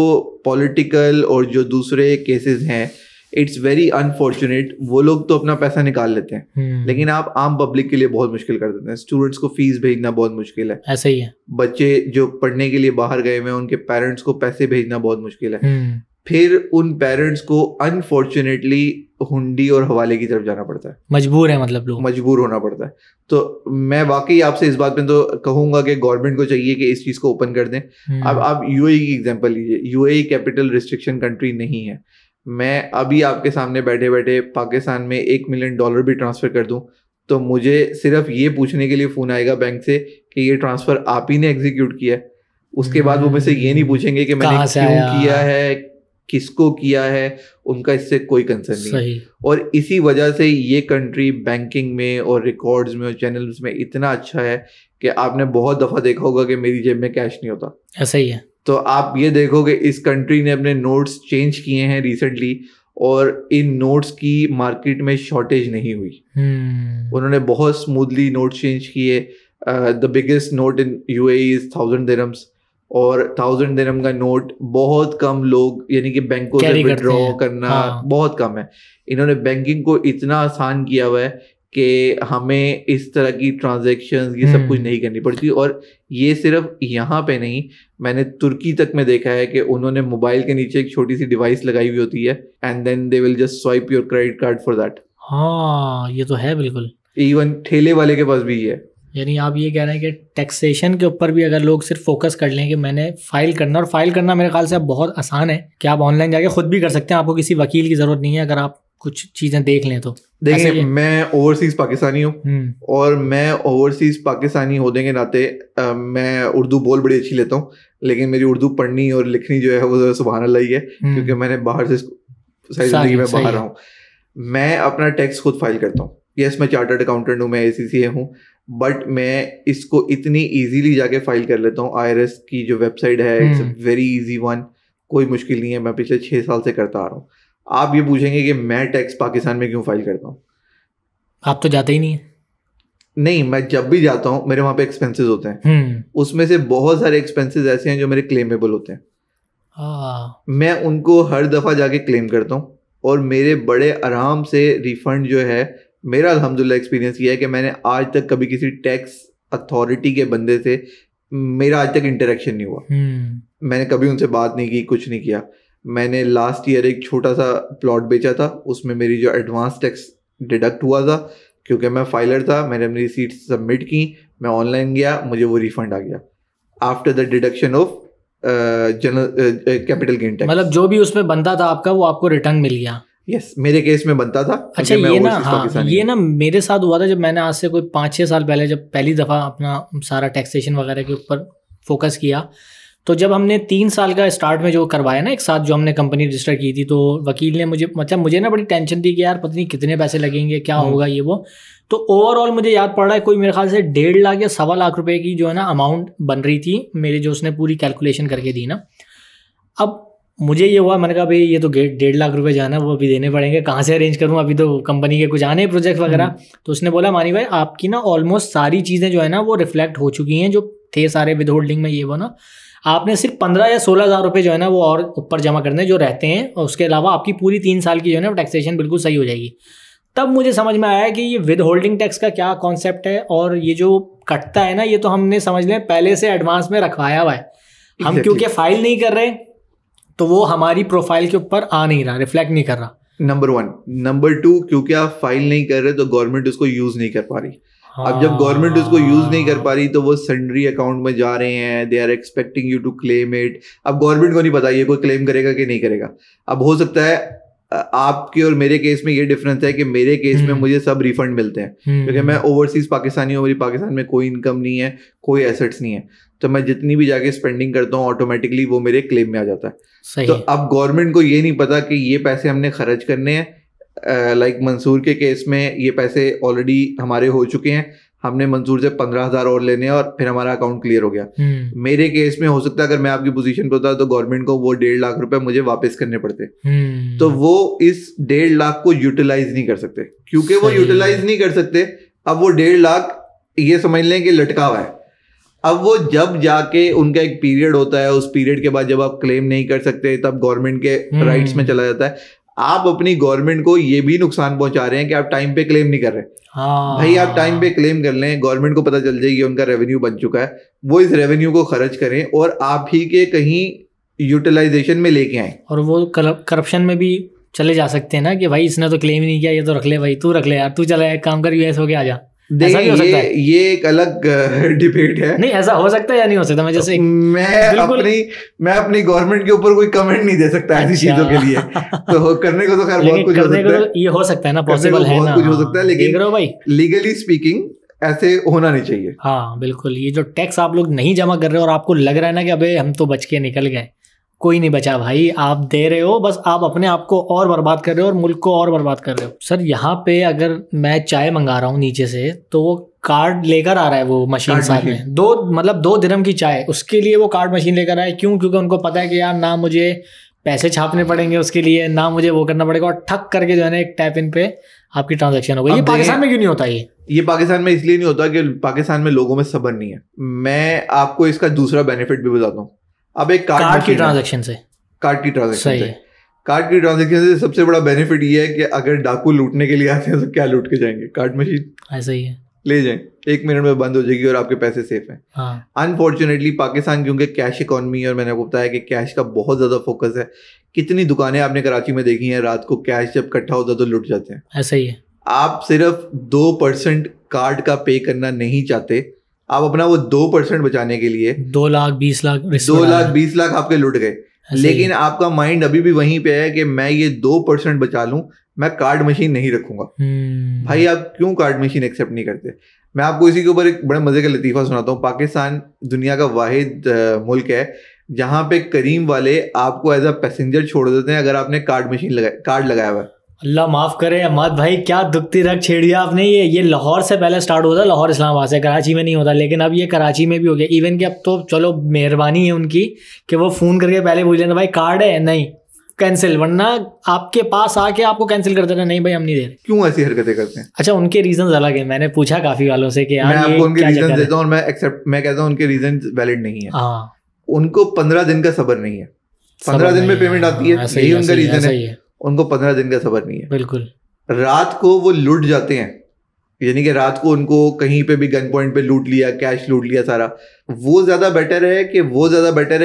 पॉलिटिकल और जो दूसरे केसेस हैं, इट्स वेरी अनफॉर्चुनेट। वो लोग तो अपना पैसा निकाल लेते हैं, लेकिन आप आम पब्लिक के लिए बहुत मुश्किल कर देते हैं। स्टूडेंट्स को फीस भेजना बहुत मुश्किल है। ऐसा ही है। बच्चे जो पढ़ने के लिए बाहर गए हुए हैं, उनके पेरेंट्स को पैसे भेजना बहुत मुश्किल है। फिर उन पेरेंट्स को अनफॉर्चुनेटली हुंडी और हवाले की तरफ जाना पड़ता है। मजबूर है, मतलब लोग मजबूर होना पड़ता है। तो मैं वाकई आपसे इस बात में तो कहूंगा कि गवर्नमेंट को चाहिए कि इस चीज को ओपन कर दें। अब आप यूएई की एग्जांपल लीजिए। यूएई कैपिटल रिस्ट्रिक्शन कंट्री नहीं है। मैं अभी आपके सामने बैठे बैठे पाकिस्तान में $1 मिलियन भी ट्रांसफर कर दूं तो मुझे सिर्फ ये पूछने के लिए फोन आएगा बैंक से कि ये ट्रांसफर आप ही ने एग्जीक्यूट किया है। उसके बाद वो मुझसे ये नहीं पूछेंगे कि मैंने क्यों किया है, किसको किया है। उनका इससे कोई कंसर्न नहीं। और इसी वजह से ये कंट्री बैंकिंग में और रिकॉर्ड्स में और चैनल्स में इतना अच्छा है कि आपने बहुत दफा देखा होगा कि मेरी जेब में कैश नहीं होता। ऐसा ही है। तो आप ये देखोगे इस कंट्री ने अपने नोट्स चेंज किए हैं रिसेंटली और इन नोट्स की मार्केट में शॉर्टेज नहीं हुई। उन्होंने बहुत स्मूथली नोट चेंज किए। The biggest note in UAE is 1000 dirhams और 1000 दिरहम का नोट बहुत कम लोग, यानी कि बैंकों से विड्रॉ करना बहुत कम है। इन्होंने बैंकिंग को इतना आसान किया हुआ है कि हमें इस तरह की ट्रांजैक्शंस ये सब कुछ नहीं करनी पड़ती। और ये सिर्फ यहाँ पे नहीं, मैंने तुर्की तक में देखा है कि उन्होंने मोबाइल के नीचे एक छोटी सी डिवाइस लगाई हुई होती है and then they will just swipe your credit card for that. हाँ, ये तो है बिल्कुल। इवन ठेले वाले के पास भी है। यानी आप ये कह रहे हैं कि टैक्सेशन के ऊपर भी अगर लोग सिर्फ फोकस कर लें कि मैंने फाइल करना, और फाइल करना मेरे ख्याल से अब बहुत आसान है कि आप ऑनलाइन जाके खुद भी कर सकते हैं। आपको किसी वकील की ज़रूरत नहीं है अगर आप कुछ चीज़ें देख लें तो। देखिए, मैं ओवरसीज पाकिस्तानी हूँ और मैं ओवरसीज पाकिस्तानी होने के नाते मैं उर्दू बोल बड़ी अच्छी लेता हूँ, लेकिन मेरी उर्दू पढ़नी और लिखनी जो है वो सुभान अल्लाह ही है, क्योंकि मैंने बाहर से सारी जिंदगी में बाहर रहा हूँ। मैं अपना टैक्स खुद फाइल करता हूँ। यस, मैं चार्टर्ड अकाउंटेंट हूँ, मैं ACCA हूँ, बट मैं इसको इतनी इजीली जाके फाइल कर लेता हूँ। IRS की जो वेबसाइट है, इट्स वेरी इजी वन, कोई मुश्किल नहीं है। मैं पिछले 6 साल से करता आ रहा हूँ। आप ये पूछेंगे कि मैं टैक्स पाकिस्तान में क्यों फाइल करता हूँ? आप तो जाते ही नहीं है। नहीं, मैं जब भी जाता हूँ मेरे वहाँ पे एक्सपेंसेस होते हैं। उसमें से बहुत सारे एक्सपेंसेस ऐसे हैं जो मेरे क्लेमेबल होते हैं। मैं उनको हर दफ़ा जाके क्लेम करता हूँ और मेरे बड़े आराम से रिफंड जो है। मेरा अल्हम्दुलिल्लाह एक्सपीरियंस ये है कि मैंने आज तक कभी किसी टैक्स अथॉरिटी के बंदे से मेरा आज तक इंटरेक्शन नहीं हुआ। मैंने कभी उनसे बात नहीं की, कुछ नहीं किया। मैंने लास्ट ईयर एक छोटा सा प्लॉट बेचा था, उसमें मेरी जो एडवांस टैक्स डिडक्ट हुआ था क्योंकि मैं फाइलर था। मैंने अपनी रिसीट सबमिट की, मैं ऑनलाइन गया, मुझे वो रिफंड आ गया after the deduction of general capital gain tax. मतलब जो भी उसमें बनता था आपका वो आपको रिटर्न मिल गया। यस, मेरे केस में बनता था। अच्छा, ये ना मेरे साथ हुआ था जब मैंने आज से कोई 5-6 साल पहले जब पहली दफ़ा अपना सारा टैक्सेशन वगैरह के ऊपर फोकस किया। तो जब हमने 3 साल का स्टार्ट में जो करवाया ना एक साथ जो हमने कंपनी रजिस्टर की थी, तो वकील ने मुझे ना बड़ी टेंशन थी कि यार पता नहीं कितने पैसे लगेंगे, क्या होगा ये वो। तो ओवरऑल मुझे याद पड़ रहा है कोई मेरे ख्याल से 1.5 लाख या 1.25 लाख रुपए की जो है ना अमाउंट बन रही थी मेरी, जो उसने पूरी कैलकुलेशन करके दी ना। अब मुझे ये हुआ, मैंने कहा भाई ये तो 1.5 लाख रुपए जो है ना वो अभी देने पड़ेंगे, कहाँ से अरेंज करूँ, अभी तो कंपनी के कुछ आने प्रोजेक्ट वगैरह। तो उसने बोला मानी भाई आपकी ना ऑलमोस्ट सारी चीज़ें जो है ना वो रिफ्लेक्ट हो चुकी हैं, जो थे सारे विद होल्डिंग में ये वो ना, आपने सिर्फ 15 या 16 हज़ार रुपये जो है ना वो और ऊपर जमा करने जो रहते हैं, और उसके अलावा आपकी पूरी 3 साल की जो है ना टैक्सेशन बिल्कुल सही हो जाएगी। तब मुझे समझ में आया कि ये विद होल्डिंग टैक्स का क्या कॉन्सेप्ट है, और ये जो कटता है ना ये तो हमने समझ लें पहले से एडवांस में रखवाया हुआ है। हम क्योंकि फाइल नहीं कर रहे तो वो हमारी प्रोफाइल के ऊपर आ नहीं रहा, रिफ्लेक्ट नहीं कर रहा। नंबर 1। नंबर 2, क्योंकि आप फाइल नहीं कर रहे तो गवर्नमेंट उसको यूज नहीं कर पा रही। अब जब गवर्नमेंट उसको यूज नहीं कर पा रही तो वो सन्ड्री अकाउंट में जा रहे हैं, they are expecting you to claim it. अब गवर्नमेंट को नहीं पता ये कोई क्लेम करेगा कि नहीं करेगा। अब हो सकता है आपके और मेरे केस में ये डिफरेंस है कि मेरे केस में मुझे सब रिफंड मिलते हैं, क्योंकि मैं ओवरसीज पाकिस्तानी हूँ, मेरी पाकिस्तान में कोई इनकम नहीं है, कोई एसेट्स नहीं है, तो मैं जितनी भी जाके स्पेंडिंग करता हूँ ऑटोमेटिकली वो मेरे क्लेम में आ जाता है। तो अब गवर्नमेंट को ये नहीं पता कि ये पैसे हमने खर्च करने हैं। लाइक मंसूर के केस में ये पैसे ऑलरेडी हमारे हो चुके हैं, हमने मंसूर से 15,000 और लेने हैं और फिर हमारा अकाउंट क्लियर हो गया। मेरे केस में हो सकता है अगर मैं आपकी पोजीशन पे होता तो गवर्नमेंट को वो 1.5 लाख रुपए मुझे वापस करने पड़ते। तो वो इस 1.5 लाख को यूटिलाइज नहीं कर सकते, क्योंकि वो यूटिलाइज नहीं कर सकते। अब वो 1.5 लाख ये समझ लें कि लटका हुआ है। अब वो जब जाके उनका एक पीरियड होता है, उस पीरियड के बाद जब आप क्लेम नहीं कर सकते तब गवर्नमेंट के राइट्स में चला जाता है। आप अपनी गवर्नमेंट को ये भी नुकसान पहुंचा रहे हैं कि आप टाइम पे क्लेम नहीं कर रहे। भाई आप टाइम पे क्लेम कर लें, गवर्नमेंट को पता चल जाएगी उनका रेवेन्यू बन चुका है, वो इस रेवेन्यू को खर्च करें और आप ही के कहीं यूटिलाइजेशन में लेके आए। और वो करप्शन में भी चले जा सकते हैं ना कि भाई इसने तो क्लेम ही नहीं किया, ये तो रख ले भाई, तू रख ले यार, तू चला एक काम कर यूएस हो के आ जा। देखिए ये एक अलग डिबेट है। नहीं ऐसा हो सकता है या नहीं हो सकता? मैं जैसे मैं अपनी गवर्नमेंट के ऊपर कोई कमेंट नहीं दे सकता ऐसी चीजों के लिए। तो करने को तो खैर बहुत कुछ हो सकता है, ये हो सकता है ना, पॉसिबल है ना, कुछ हो सकता है, लेकिन भाई लीगली स्पीकिंग ऐसे होना नहीं चाहिए। हाँ बिल्कुल। ये जो टैक्स आप लोग नहीं जमा कर रहे हो और आपको लग रहा है ना कि अबे हम तो बच के निकल गए, कोई नहीं बचा भाई, आप दे रहे हो, बस आप अपने आप को और बर्बाद कर रहे हो और मुल्क को और बर्बाद कर रहे हो। सर यहाँ पे अगर मैं चाय मंगा रहा हूँ नीचे से तो वो कार्ड लेकर आ रहा है वो मशीन साथ में, 2 दिरहम की चाय, उसके लिए वो कार्ड मशीन लेकर आए। क्यों? क्योंकि उनको पता है कि यार ना मुझे पैसे छापने पड़ेंगे उसके लिए, ना मुझे वो करना पड़ेगा, और ठक करके जो है ना एक टैप इन पे आपकी ट्रांजेक्शन हो गई। ये पाकिस्तान में क्यों नहीं होता? ये पाकिस्तान में इसलिए नहीं होता कि पाकिस्तान में लोगों में सब्र नहीं है। मैं आपको इसका दूसरा बेनिफिट भी बताता हूँ। अब एक कार्ड की ट्रांजेक्शन से सबसे बड़ा बेनिफिट ये है कि अगर डाकू लूटने के लिए आते हैं तो क्या लूट के जाएंगे? कार्ड मशीन ऐसा ही है, ले जाएं, 1 मिनट में बंद हो जाएगी और आपके पैसे सेफ हैं। अनफॉर्चुनेटली पाकिस्तान क्योंकि कैश इकोनॉमी, और मैंने आपको बताया कि कैश का बहुत ज्यादा फोकस है। कितनी दुकानें आपने कराची में देखी हैं, रात को कैश जब इकट्ठा होता है तो लुट जाते हैं। ऐसा ही है। आप सिर्फ 2% कार्ड का पे करना नहीं चाहते, आप अपना वो 2% बचाने के लिए 2 लाख 20 लाख 20 लाख आपके लुट गए, लेकिन आपका माइंड अभी भी वहीं पे है कि मैं ये 2% बचा लूं, मैं कार्ड मशीन नहीं रखूंगा। भाई आप क्यों कार्ड मशीन एक्सेप्ट नहीं करते? मैं आपको इसी के ऊपर एक बड़े मजे का लतीफा सुनाता हूँ। पाकिस्तान दुनिया का वाहिद मुल्क है जहाँ पे करीम वाले आपको एज अ पैसेंजर छोड़ देते हैं अगर आपने कार्ड लगाया हुआ है। अल्लाह माफ़ करे अहमद भाई, क्या दुखती रग छेड़ दिया आपने। ये लाहौर से पहले स्टार्ट होता, लाहौर इस्लामाबाद से, कराची में नहीं होता, लेकिन अब ये कराची में भी हो गया। इवन कि अब तो चलो मेहरबानी है उनकी कि वो फ़ोन करके पहले पूछ लेना भाई कार्ड है, नहीं कैंसिल, वरना आपके पास आके आपको कैंसिल कर देना, नहीं भाई हम नहीं दे रहे। क्यों ऐसी हरकतें करते हैं? अच्छा उनके रीजंस अलग है, मैंने पूछा काफ़ी वालों से कि मैं आपको उनके रीजंस देता हूँ और मैं कहता हूँ उनके रीजंस वैलिड नहीं है। उनको 15 दिन का सब्र नहीं है, 15 दिन में पेमेंट आती है, यही उनका रीजन है। उनको 15 दिन का सब्र नहीं है। बिल्कुल। रात को वो लूट जाते हैं, यानी कि रात को उनको कहीं पे भी गन पॉइंट पे लूट लिया, कैश लूट लिया सारा। वो ज्यादा बेटर है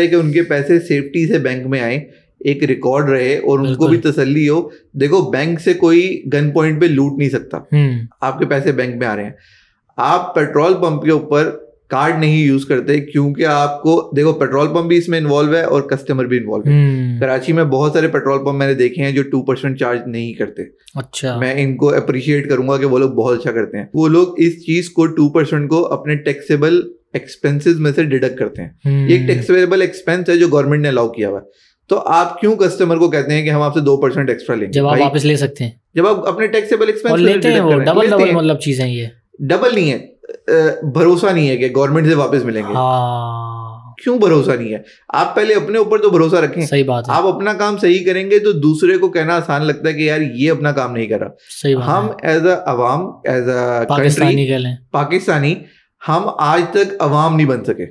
कि उनके पैसे सेफ्टी से बैंक में आए, एक रिकॉर्ड रहे और उनको भी तसल्ली हो। देखो बैंक से कोई गन पॉइंट पे लूट नहीं सकता, आपके पैसे बैंक में आ रहे हैं। आप पेट्रोल पंप के ऊपर कार्ड नहीं यूज करते, क्योंकि आपको देखो पेट्रोल पंप भी इसमें इन्वॉल्व है और कस्टमर भी इन्वॉल्व है। कराची में बहुत सारे पेट्रोल पंप मैंने देखे हैं जो 2% चार्ज नहीं करते। अच्छा, मैं इनको अप्रिशिएट करूंगा कि वो लोग बहुत अच्छा करते हैं। वो लोग इस चीज को 2% को अपने टैक्सेबल एक्सपेंसेस में से डिडक्ट करते हैं। ये एक टैक्सेबल एक्सपेंस है जो गवर्नमेंट ने अलाउ किया हुआ है। तो आप क्यों कस्टमर को कहते हैं कि हम आपसे 2% एक्स्ट्रा लेंगे, जब आप वापस ले सकते हैं, जब आप अपने टैक्सेबल एक्सपेंस लेते हैं। वो डबल मतलब चीजें, ये डबल नहीं है, भरोसा नहीं है कि गवर्नमेंट से वापस मिलेंगे। हाँ, क्यों भरोसा नहीं है? आप पहले अपने ऊपर तो भरोसा रखें। सही बात है। आप अपना काम सही करेंगे तो दूसरे को कहना आसान लगता है कि यार ये अपना काम नहीं कर रहा। सही बात हम as a Awam, as a Pakistani कह लें, पाकिस्तानी, हम आज तक अवाम नहीं बन सके।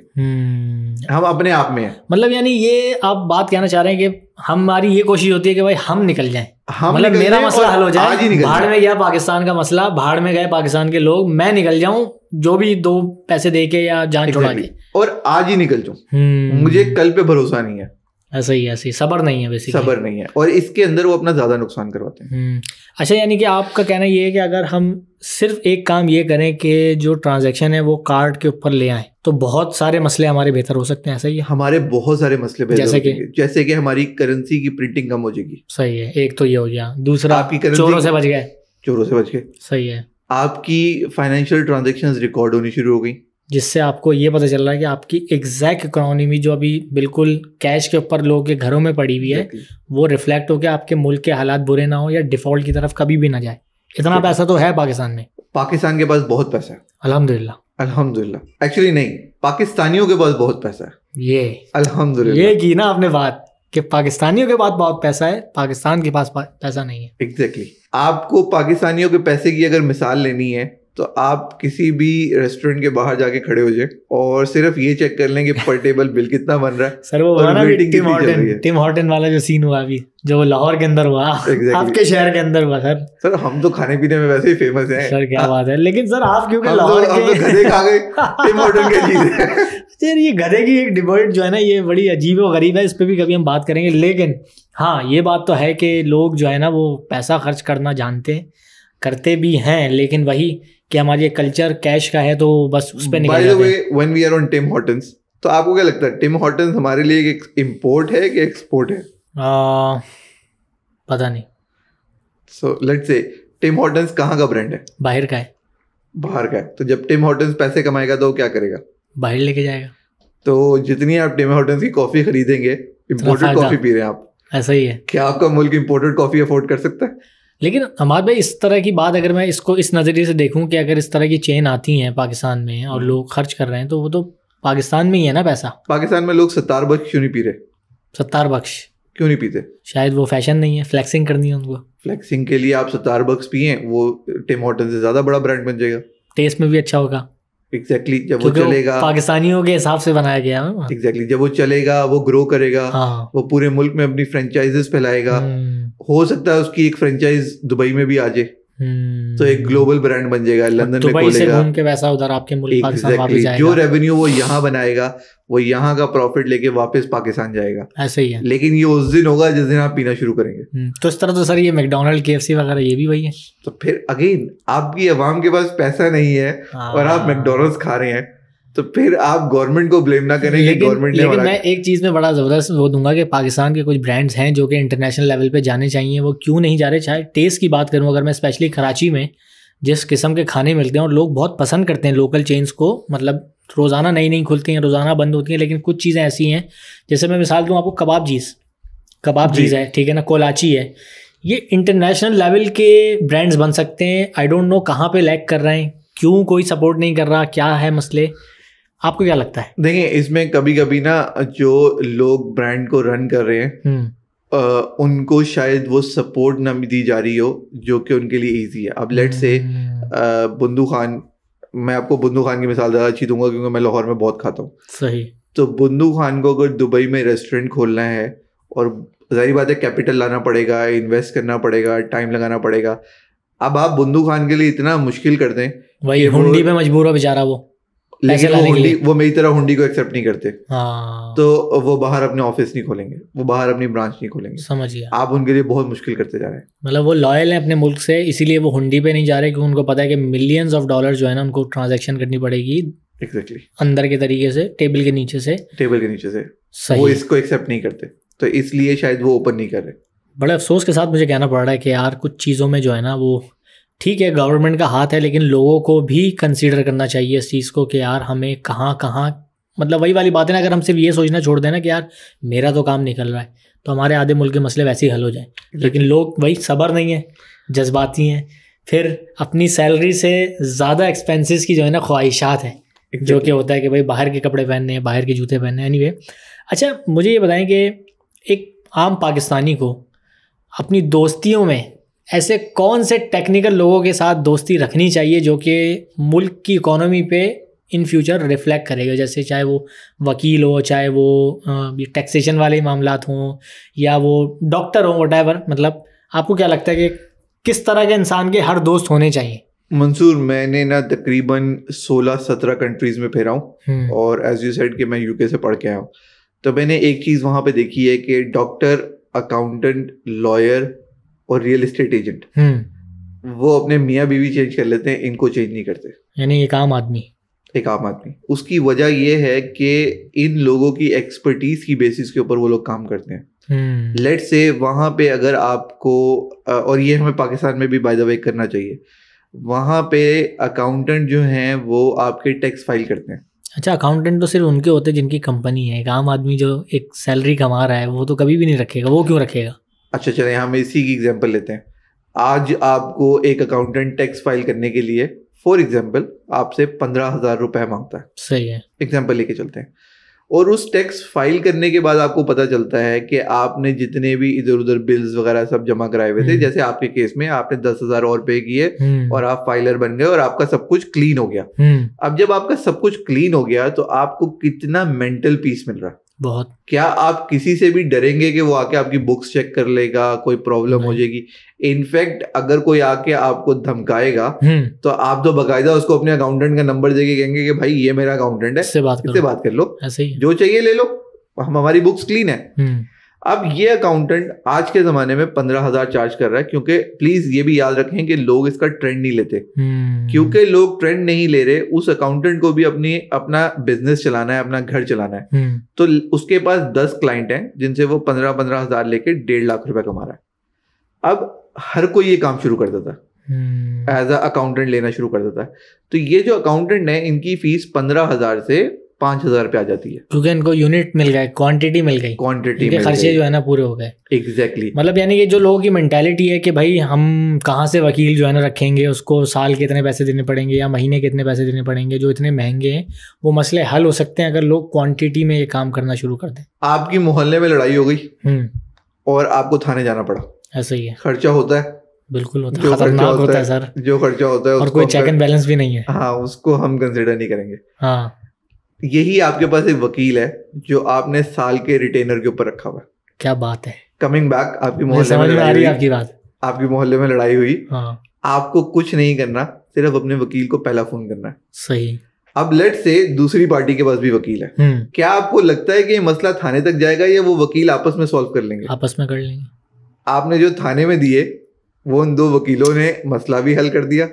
हम अपने आप में हैं। मतलब यानी ये आप बात कहना चाह रहे हैं कि हमारी ये कोशिश होती है कि भाई हम निकल जाएं, मतलब मेरा मसला हल हो जाए, भाड़ में गया पाकिस्तान का मसला, भाड़ में गए पाकिस्तान के लोग, मैं निकल जाऊं जो भी 2 पैसे दे के या जान छुड़ा के, और आज ही निकल जाऊं। मुझे कल पे भरोसा नहीं है। ऐसा ही सबर नहीं है, बेसिकली सबर नहीं है, और इसके अंदर वो अपना ज्यादा नुकसान करवाते हैं। अच्छा, यानी कि आपका कहना ये है कि अगर हम सिर्फ एक काम ये करें कि जो ट्रांजैक्शन है वो कार्ड के ऊपर ले आए तो बहुत सारे मसले हमारे बेहतर हो सकते हैं। ऐसा ही है, हमारे बहुत सारे मसले बेहतर जैसे कि हमारी करेंसी की प्रिंटिंग कम हो जाएगी। सही है, एक तो ये हो गया। दूसरा, आपकी चोरों से बच गए। सही है। आपकी फाइनेंशियल ट्रांजैक्शंस रिकॉर्ड होनी शुरू हो गई, जिससे आपको ये पता चल रहा है कि आपकी एग्जैक्ट इकोनॉमी जो अभी बिल्कुल कैश के ऊपर लोगों के घरों में पड़ी हुई है, वो रिफ्लेक्ट होकर आपके मुल्क के हालात बुरे ना हो या डिफॉल्ट की तरफ कभी भी ना जाए। इतना पैसा तो है पाकिस्तान में। पाकिस्तान के पास बहुत पैसा है, अल्हम्दुलिल्लाह। एक्चुअली नहीं, पाकिस्तानियों के पास बहुत पैसा है। ये अल्हम्दुलिल्लाह, ये की ना आपने बात कि पाकिस्तानियों के पास बहुत पैसा है, पाकिस्तान के पास पैसा नहीं है। एग्जैक्टली। आपको पाकिस्तानियों के पैसे की अगर मिसाल लेनी है तो आप किसी भी रेस्टोरेंट के बाहर जाके खड़े हो जाए और सिर्फ ये चेक कर लें कि पर टेबल बिल कितना बन रहा है। सर वो टिम हॉर्टन वाला जो सीन हुआ अभी, जो लाहौर के अंदर हुआ, आपके शहर के अंदर हुआ। सर हम तो खाने पीने में वैसे ही फेमस हैं। सर क्या बात है, लेकिन सर आप क्योंकि लाहौर के गधे खा गए टिम हॉर्टन के चीज। सर ये गधे की एक डिबेट जो है ना, ये बड़ी अजीब और गरीब है, इस पर भी कभी हम बात करेंगे। लेकिन हाँ, ये बात तो है कि लोग जो है ना वो पैसा खर्च करना जानते हैं, करते भी हैं, लेकिन वही कि हमारी ये कल्चर कैश का है तो बस उस पे निकल जाते हैं। When we are on Tim Hortons, तो आपको क्या लगता है टिम हॉर्टन्स हमारे लिए एक इंपोर्ट है कि एक्सपोर्ट है? पता नहीं। So let's say Tim Hortons कहाँ का ब्रांड है? बाहर का है। बाहर का है, तो जब टिम हॉर्टन्स पैसे कमाएगा तो क्या करेगा? बाहर लेके जाएगा। तो जितनी आप टिम हॉर्टन्स की कॉफी खरीदेंगे, इंपोर्टेड कॉफी पी रहे हैं आप। ऐसा ही है। क्या आपका मुल्क इंपोर्टेड कॉफी अफोर्ड कर सकता है? लेकिन हमारे भाई इस तरह की बात, अगर मैं इसको इस नज़रिए से देखूं कि अगर इस तरह की चेन आती हैं पाकिस्तान में और लोग खर्च कर रहे हैं, तो वो तो पाकिस्तान में ही है ना पैसा। पाकिस्तान में लोग $70 क्यों नहीं पी रहे? $70 क्यों नहीं पीते? शायद वो फैशन नहीं है, फ्लैक्सिंग करनी है उनको। फ्लैक्सिंग के लिए आप $70 पिए, वो टिम हॉर्टन से ज़्यादा बड़ा ब्रांड बन जाएगा, टेस्ट में भी अच्छा होगा। एग्जैक्टली जब वो चलेगा, पाकिस्तानियों के हिसाब से बनाया गया है। एग्जैक्टली जब वो चलेगा, वो ग्रो करेगा। हाँ। वो पूरे मुल्क में अपनी फ्रेंचाइजेस फैलाएगा। हो सकता है उसकी एक फ्रेंचाइज दुबई में भी आ जाए, तो एक ग्लोबल ब्रांड बन जाएगा, लंदन में खोलेगा, दुबई से घूम के वैसा उधर आपके मुल्क पाकिस्तान वापस जाएगा। जो रेवेन्यू वो यहाँ बनाएगा वो यहाँ का प्रॉफिट लेके वापस पाकिस्तान जाएगा। ऐसे ही है, लेकिन ये उस दिन होगा जिस दिन आप पीना शुरू करेंगे। तो इस तरह तो सर ये मैकडॉनल्ड, KFC वगैरह ये भी वही है। तो फिर अगेन आपकी आवाम के पास पैसा नहीं है और आप मैकडॉनल्ड्स खा रहे हैं, तो फिर आप गवर्नमेंट को ब्लेम ना करें कि गवर्नमेंट ने। लेकिन मैं एक चीज़ में बड़ा ज़बरदस्त वो दूंगा कि पाकिस्तान के कुछ ब्रांड्स हैं जो कि इंटरनेशनल लेवल पे जाने चाहिए, वो क्यों नहीं जा रहे। चाहे टेस्ट की बात करूँ, अगर मैं स्पेशली कराची में जिस किस्म के खाने मिलते हैं और लोग बहुत पसंद करते हैं लोकल चेन्स को, मतलब रोज़ाना नई नई खुलती हैं, रोज़ाना बंद होती हैं, लेकिन कुछ चीज़ें ऐसी हैं, जैसे मैं मिसाल दूँ आपको, कबाब चीज़ है, ठीक है ना, कोलाची है, ये इंटरनेशनल लेवल के ब्रांड्स बन सकते हैं। आई डोंट नो कहाँ पे लैग कर रहे हैं, क्यों कोई सपोर्ट नहीं कर रहा, क्या है मसले, आपको क्या लगता है? देखिए, इसमें कभी कभी ना जो लोग ब्रांड को रन कर रहे हैं उनको शायद वो सपोर्ट ना दी जा रही हो जो कि उनके लिए इजी है। अब लेट से बुंदू खान, मैं आपको बुंदू खान की मिसाल ज़्यादा अच्छी दूंगा क्योंकि मैं लाहौर में बहुत खाता हूँ। सही। तो बुंदू खान को अगर दुबई में रेस्टोरेंट खोलना है, और जाहिर बात है कैपिटल लाना पड़ेगा, इन्वेस्ट करना पड़ेगा, टाइम लगाना पड़ेगा। अब आप बुंदू खान के लिए इतना मुश्किल कर दें, वही हुंडी पे मजबूर हो बेचारा वो, लेकिन वो मेरी तरह हुंडी को एक्सेप्ट नहीं करते। हाँ। तो वो बाहर अपने ऑफिस नहीं खोलेंगे, वो बाहर अपनी ब्रांच नहीं खोलेंगे। समझिए, आप उनके लिए बहुत मुश्किल करते जा रहे हैं। मतलब वो लॉयल हैं अपने मुल्क से, इसीलिए वो हुंडी पे नहीं जा रहे, क्योंकि उनको पता है कि मिलियंस ऑफ डॉलर जो है ना उनको ट्रांजैक्शन करनी पड़ेगी एग्जैक्टली अंदर के तरीके से, टेबल के नीचे से। सही। वो इसको एक्सेप्ट नहीं करते, तो इसलिए शायद वो ओपन नहीं कर रहे। बड़े अफसोस के साथ मुझे कहना पड़ रहा है कि यार कुछ चीज़ों में जो है ना, वो ठीक है गवर्नमेंट का हाथ है, लेकिन लोगों को भी कंसीडर करना चाहिए इस चीज़ को कि यार हमें कहाँ कहाँ, मतलब वही वाली बात है ना, अगर हम सिर्फ ये सोचना छोड़ देना कि यार मेरा तो काम निकल रहा है, तो हमारे आधे मुल्क के मसले वैसे ही हल हो जाएं। लेकिन लोग वही सब्र नहीं है, जज्बाती हैं, फिर अपनी सैलरी से ज़्यादा एक्सपेंसेस की जो है ना ख्वाहिशात हैं, जो कि होता है कि भाई बाहर के कपड़े पहनने हैं, बाहर के जूते पहनने हैं। एनीवे, अच्छा मुझे ये बताएं कि एक आम पाकिस्तानी को अपनी दोस्तियों में ऐसे कौन से टेक्निकल लोगों के साथ दोस्ती रखनी चाहिए जो कि मुल्क की इकोनॉमी पे इन फ्यूचर रिफ्लेक्ट करेगा, जैसे चाहे वो वकील हो, चाहे वो टैक्सेशन वाले मामलात हों, या वो डॉक्टर हो, व्हाटएवर। मतलब आपको क्या लगता है कि किस तरह के इंसान के हर दोस्त होने चाहिए? मंसूर, मैंने ना तकरीबन 16-17 कंट्रीज़ में फिरा हूँ, और एज यू सेड कि मैं यूके से पढ़ के आया हूँ, तो मैंने एक चीज़ वहाँ पे देखी है कि डॉक्टर, अकाउंटेंट, लॉयर और रियल एस्टेट एजेंट, वो अपने मियाँ बीवी चेंज कर लेते हैं, इनको चेंज नहीं करते। यानी एक आम आदमी उसकी वजह यह है कि इन लोगों की एक्सपर्टीज की बेसिस के ऊपर वो लोग काम करते हैं। लेट से वहाँ पे अगर आपको, और ये हमें पाकिस्तान में भी बाय द वे करना चाहिए, वहाँ पे अकाउंटेंट जो हैं वो आपके टैक्स फाइल करते हैं। अच्छा, अकाउंटेंट तो सिर्फ उनके होते हैं जिनकी कंपनी है। एक आम आदमी जो एक सैलरी कमा रहा है वो तो कभी भी नहीं रखेगा। वो क्यों रखेगा? अच्छा चलें, हम इसी की एग्जांपल लेते हैं। आज आपको एक अकाउंटेंट टैक्स फाइल करने के लिए फॉर एग्जांपल आपसे 15,000 रुपए मांगता है। सही है, एग्जांपल लेके चलते हैं। और उस टैक्स फाइल करने के बाद आपको पता चलता है कि आपने जितने भी इधर उधर बिल्स वगैरह सब जमा कराए हुए थे, जैसे आपके केस में आपने 10,000 और पे किए और आप फाइलर बन गए और आपका सब कुछ क्लीन हो गया। अब जब आपका सब कुछ क्लीन हो गया तो आपको कितना मेंटल पीस मिल रहा है? बहुत। क्या आप किसी से भी डरेंगे कि वो आके आपकी बुक्स चेक कर लेगा, कोई प्रॉब्लम हो जाएगी? इनफैक्ट अगर कोई आके आपको धमकाएगा तो आप तो बकायदा उसको अपने अकाउंटेंट का नंबर देके कहेंगे कि भाई ये मेरा अकाउंटेंट है, इससे बात कर लो, ऐसे ही जो चाहिए ले लो, हमारी बुक्स क्लीन है। अब ये अकाउंटेंट आज के ज़माने में 15,000 चार्ज कर रहा है, क्योंकि प्लीज़ ये भी याद रखें कि लोग इसका ट्रेंड नहीं लेते। क्योंकि लोग ट्रेंड नहीं ले रहे, उस अकाउंटेंट को भी अपना बिजनेस चलाना है, अपना घर चलाना है, तो उसके पास 10 क्लाइंट हैं जिनसे वो 15,000 लेके 1.5 लाख रुपए कमा रहा है। अब हर कोई ये काम शुरू कर देता है, एज अ अकाउंटेंट लेना शुरू कर देता है। तो ये जो अकाउंटेंट है, इनकी फीस 15,000 से 5,000 पे आ जाती है, क्योंकि इनको यूनिट मिल गए, क्वांटिटी मिल गई, खर्चे जो है ना पूरे हो गए। एग्जैक्टली। मतलब यानी कि जो लोगों की मेंटालिटी है कि भाई हम कहाँ से वकील जो है ना रखेंगे, उसको साल के इतने पैसे देने पड़ेंगे या महीने के इतने पैसे देने पड़ेंगे, जो इतने महंगे हैं, वो मसले हल हो सकते हैं अगर लोग क्वांटिटी में ये काम करना शुरू कर दें। आपकी मोहल्ले में लड़ाई हो गई और आपको थाने जाना पड़ा, ऐसा ही है, खर्चा होता है, बिल्कुल होता है, खतरनाक होता है सर, जो खर्चा होता है, और कोई चेक एंड बैलेंस भी नहीं है। हाँ, उसको हम कंसिडर नहीं करेंगे। हाँ, यही आपके पास एक वकील है जो आपने साल के रिटेनर के ऊपर रखा हुआ है। क्या बात है। कमिंग बैक, आपकी मोहल्ले में आ रही है आपकी बात, आपकी मोहल्ले में लड़ाई हुई। हाँ, आपको कुछ नहीं करना, सिर्फ अपने वकील को पहला फोन करना है। सही। अब लेट से दूसरी पार्टी के पास भी वकील है, क्या आपको लगता है कि ये मसला थाने तक जाएगा या वो वकील आपस में सॉल्व कर लेंगे? आपस में कर लेंगे। आपने जो थाने में दिए वो उन 2 वकीलों ने मसला भी हल कर दिया,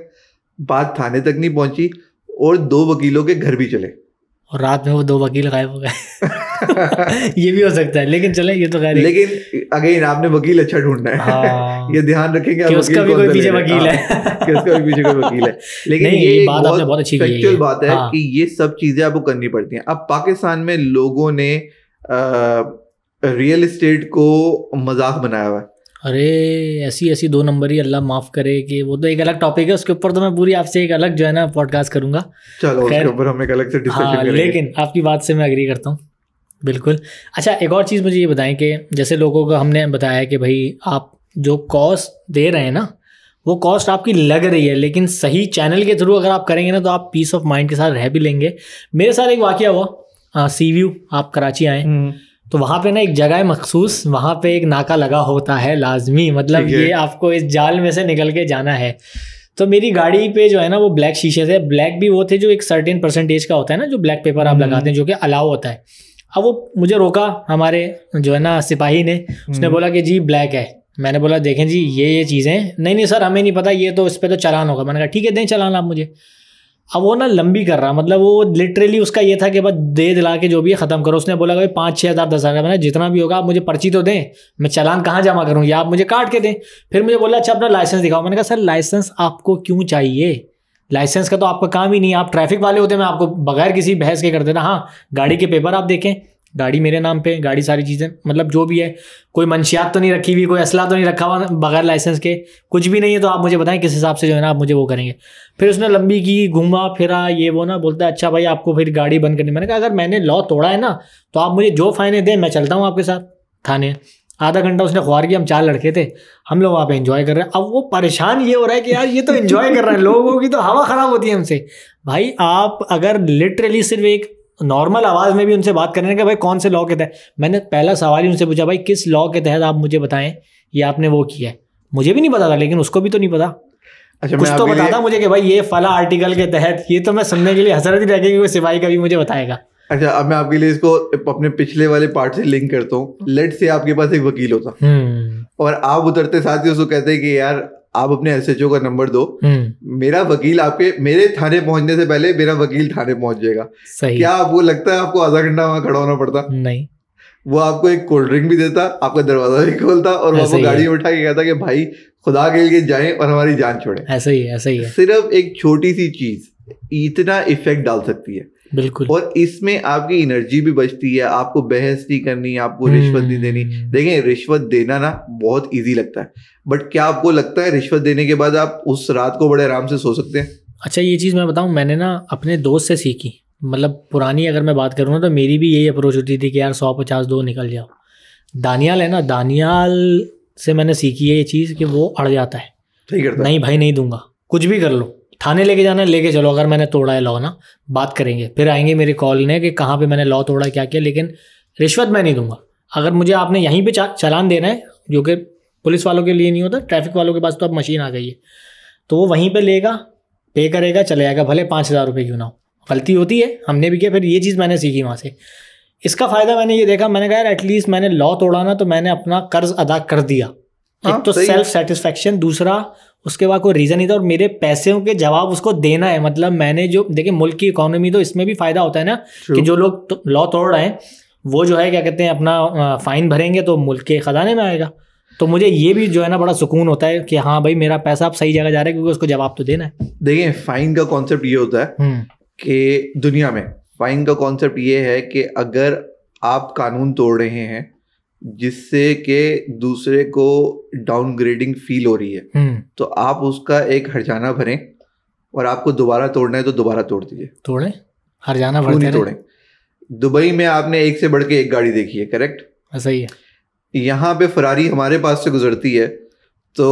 बात थाने तक नहीं पहुंची और 2 वकीलों के घर भी चले, और रात में वो 2 वकील गायब हो गए। ये भी हो सकता है, लेकिन चले, ये तो खैर। लेकिन अगेन आपने वकील अच्छा ढूंढना है। हाँ। ये ध्यान रखेंगे कि उसका भी कोई पीछे वकील है, कि उसका भी पीछे कोई वकील है। लेकिन ये बात आपने बहुत अच्छी की है, बात है कि ये सब चीजें आपको करनी पड़ती हैं। अब पाकिस्तान में लोगों ने रियल एस्टेट को मजाक बनाया हुआ है। अरे ऐसी 2 नंबर ही, अल्लाह माफ़ करे, कि वो तो एक अलग टॉपिक है, उसके ऊपर तो मैं पूरी आपसे एक अलग जो है ना पॉडकास्ट करूँगा। चलो उसके ऊपर हम एक अलग से डिस्कशन करेंगे। लेकिन आपकी बात से मैं एग्री करता हूँ, बिल्कुल। अच्छा, एक और चीज़ मुझे ये बताएं कि जैसे लोगों को हमने बताया कि भाई आप जो कॉस्ट दे रहे हैं ना, वो कॉस्ट आपकी लग रही है, लेकिन सही चैनल के थ्रू अगर आप करेंगे ना तो आप पीस ऑफ माइंड के साथ रह भी लेंगे। मेरे साथ एक वाकया हुआ, सी व्यू, आप कराची आए तो वहाँ पे ना एक जगह है मखसूस, वहाँ पे एक नाका लगा होता है लाजमी, मतलब ये आपको इस जाल में से निकल के जाना है। तो मेरी गाड़ी पे जो है ना वो ब्लैक शीशे थे, ब्लैक भी वो थे जो एक सर्टेन परसेंटेज का होता है ना, जो ब्लैक पेपर आप लगाते हैं जो कि अलाउ होता है। अब वो मुझे रोका हमारे जो है ना सिपाही ने, उसने बोला कि जी ब्लैक है। मैंने बोला देखें जी ये चीज़ें, नहीं सर हमें नहीं पता, ये तो इस पर तो चालान होगा। मैंने कहा ठीक है दें चालान आप मुझे। अब वो ना लंबी कर रहा, मतलब वो लिटरली उसका ये था कि बस दे दिला के जो भी है ख़त्म करो। उसने बोला भाई 5-6 हज़ार 10 हज़ार, मैंने जितना भी होगा आप मुझे पर्ची तो दें, मैं चालान कहाँ जमा करूँ या आप मुझे काट के दें। फिर मुझे बोला अच्छा अपना लाइसेंस दिखाओ। मैंने कहा सर लाइसेंस आपको क्यों चाहिए, लाइसेंस का तो आपका काम ही नहीं है, आप ट्रैफिक वाले होते, मैं आपको बगैर किसी बहस के कर देना। हाँ गाड़ी के पेपर आप देखें, गाड़ी मेरे नाम पे, गाड़ी सारी चीज़ें मतलब जो भी है, कोई मंशियात तो नहीं रखी हुई, कोई असला तो नहीं रखा हुआ बगैर लाइसेंस के, कुछ भी नहीं है। तो आप मुझे बताएं किस हिसाब से जो है ना आप मुझे वो करेंगे। फिर उसने लंबी की, घूमा फिरा ये वो ना, बोलता है अच्छा भाई आपको फिर गाड़ी बंद करनी। मैंने कहा अगर मैंने लॉ तोड़ा है ना तो आप मुझे जो फाइने दें मैं चलता हूँ आपके साथ थाने। आधा घंटा उसने ख्वार किया, हम 4 लड़के थे, हम लोग वहाँ पे एंजॉय कर रहे हैं। अब वो परेशान ये हो रहा है कि यार ये तो एंजॉय कर रहे हैं, लोगों की तो हवा ख़राब होती है हमसे। भाई आप अगर लिटरली सिर्फ एक नॉर्मल आवाज़ में भी उनसे बात करने का भाई कौन से लॉ के तहत, मैंने पहला सवाल ही उनसे पूछा भाई किस लॉ के तहत आप मुझे बताएं ये आपने वो किया है। मुझे भी नहीं पता था, लेकिन उसको भी तो नहीं पता। अच्छा, कुछ तो बताता मुझे कि भाई ये फला आर्टिकल के तहत, ये तो मैं सुनने के लिए हसरत ही रह गई कि कोई सिपाही का भी मुझे बताएगा। अच्छा, अब मैं आपके लिए इसको अपने पिछले वाले पार्ट से लिंक करता हूँ। लेट से आपके पास एक वकील होता और आप उतरते साथ ही उसको कहते हैं कि यार आप अपने एसएचओ का नंबर दो, मेरा वकील आपके मेरे थाने पहुंचने से पहले मेरा वकील थाने पहुंच जाएगा। सही। क्या आपको लगता है आपको आधा घंटा वहां खड़ा होना पड़ता? नहीं। वो आपको एक कोल्ड ड्रिंक भी देता, आपका दरवाजा भी खोलता और वो आपको गाड़ी में उठा के कहता कि भाई खुदा के लिए जाएं और हमारी जान छोड़ें। ऐसा ही है, ऐसा ही है। सिर्फ एक छोटी सी चीज इतना इफेक्ट डाल सकती है। बिल्कुल। और इसमें आपकी एनर्जी भी बचती है, आपको बहस नहीं करनी, आपको रिश्वत नहीं देनी। देखें रिश्वत देना ना बहुत इजी लगता है, बट क्या आपको लगता है रिश्वत देने के बाद आप उस रात को बड़े आराम से सो सकते हैं? अच्छा ये चीज़ मैं बताऊं, मैंने ना अपने दोस्त से सीखी, मतलब पुरानी अगर मैं बात करूँ ना तो मेरी भी यही अप्रोच होती थी कि यार 100-50 दो निकल जाओ। दानियाल है ना, दानियाल से मैंने सीखी है ये चीज़ कि वो अड़ जाता है, सही करता है। नहीं भाई नहीं दूंगा, कुछ भी कर लो, थाने लेके जाना है लेके चलो, अगर मैंने तोड़ा है लॉ ना बात करेंगे। फिर आएंगे मेरे कॉल ने कि कहाँ पे मैंने लॉ तोड़ा क्या किया, लेकिन रिश्वत मैं नहीं दूंगा। अगर मुझे आपने यहीं पे चालान देना है, जो कि पुलिस वालों के लिए नहीं होता, ट्रैफिक वालों के पास तो अब मशीन आ गई है, तो वो वहीं पे लेगा, पे करेगा, चले जाएगा, भले 5,000 रुपये क्यों ना हो। गलती होती है, हमने भी किया। फिर ये चीज़ मैंने सीखी वहाँ से। इसका फ़ायदा मैंने ये देखा, मैंने कहा यार एटलीस्ट मैंने लॉ तोड़ा ना तो मैंने अपना कर्ज अदा कर दिया। एक तो सेल्फ सेटिस्फेक्शन, दूसरा उसके बाद कोई रीज़न नहीं था, और मेरे पैसों के जवाब उसको देना है। मतलब मैंने जो देखिए मुल्क की इकोनॉमी, तो इसमें भी फ़ायदा होता है ना कि जो लोग लॉ तोड़ रहे हैं वो जो है क्या कहते हैं अपना फ़ाइन भरेंगे तो मुल्क के ख़जाने में आएगा। तो मुझे ये भी जो है ना बड़ा सुकून होता है कि हाँ भाई मेरा पैसा अब सही जगह जा रहा है, क्योंकि उसको जवाब तो देना है। देखिए फाइन का कॉन्सेप्ट ये होता है कि दुनिया में फाइन का कॉन्सेप्ट ये है कि अगर आप कानून तोड़ रहे हैं जिससे कि दूसरे को डाउनग्रेडिंग फील हो रही है, तो आप उसका एक हर्जाना भरें, और आपको दोबारा तोड़ना है तो दोबारा तोड़ दीजिए। तोड़े हर्जाना भरते तोड़ें। दुबई में आपने एक से बढ़ के एक गाड़ी देखी है, करेक्ट? सही है। यहाँ पे फरारी हमारे पास से गुजरती है तो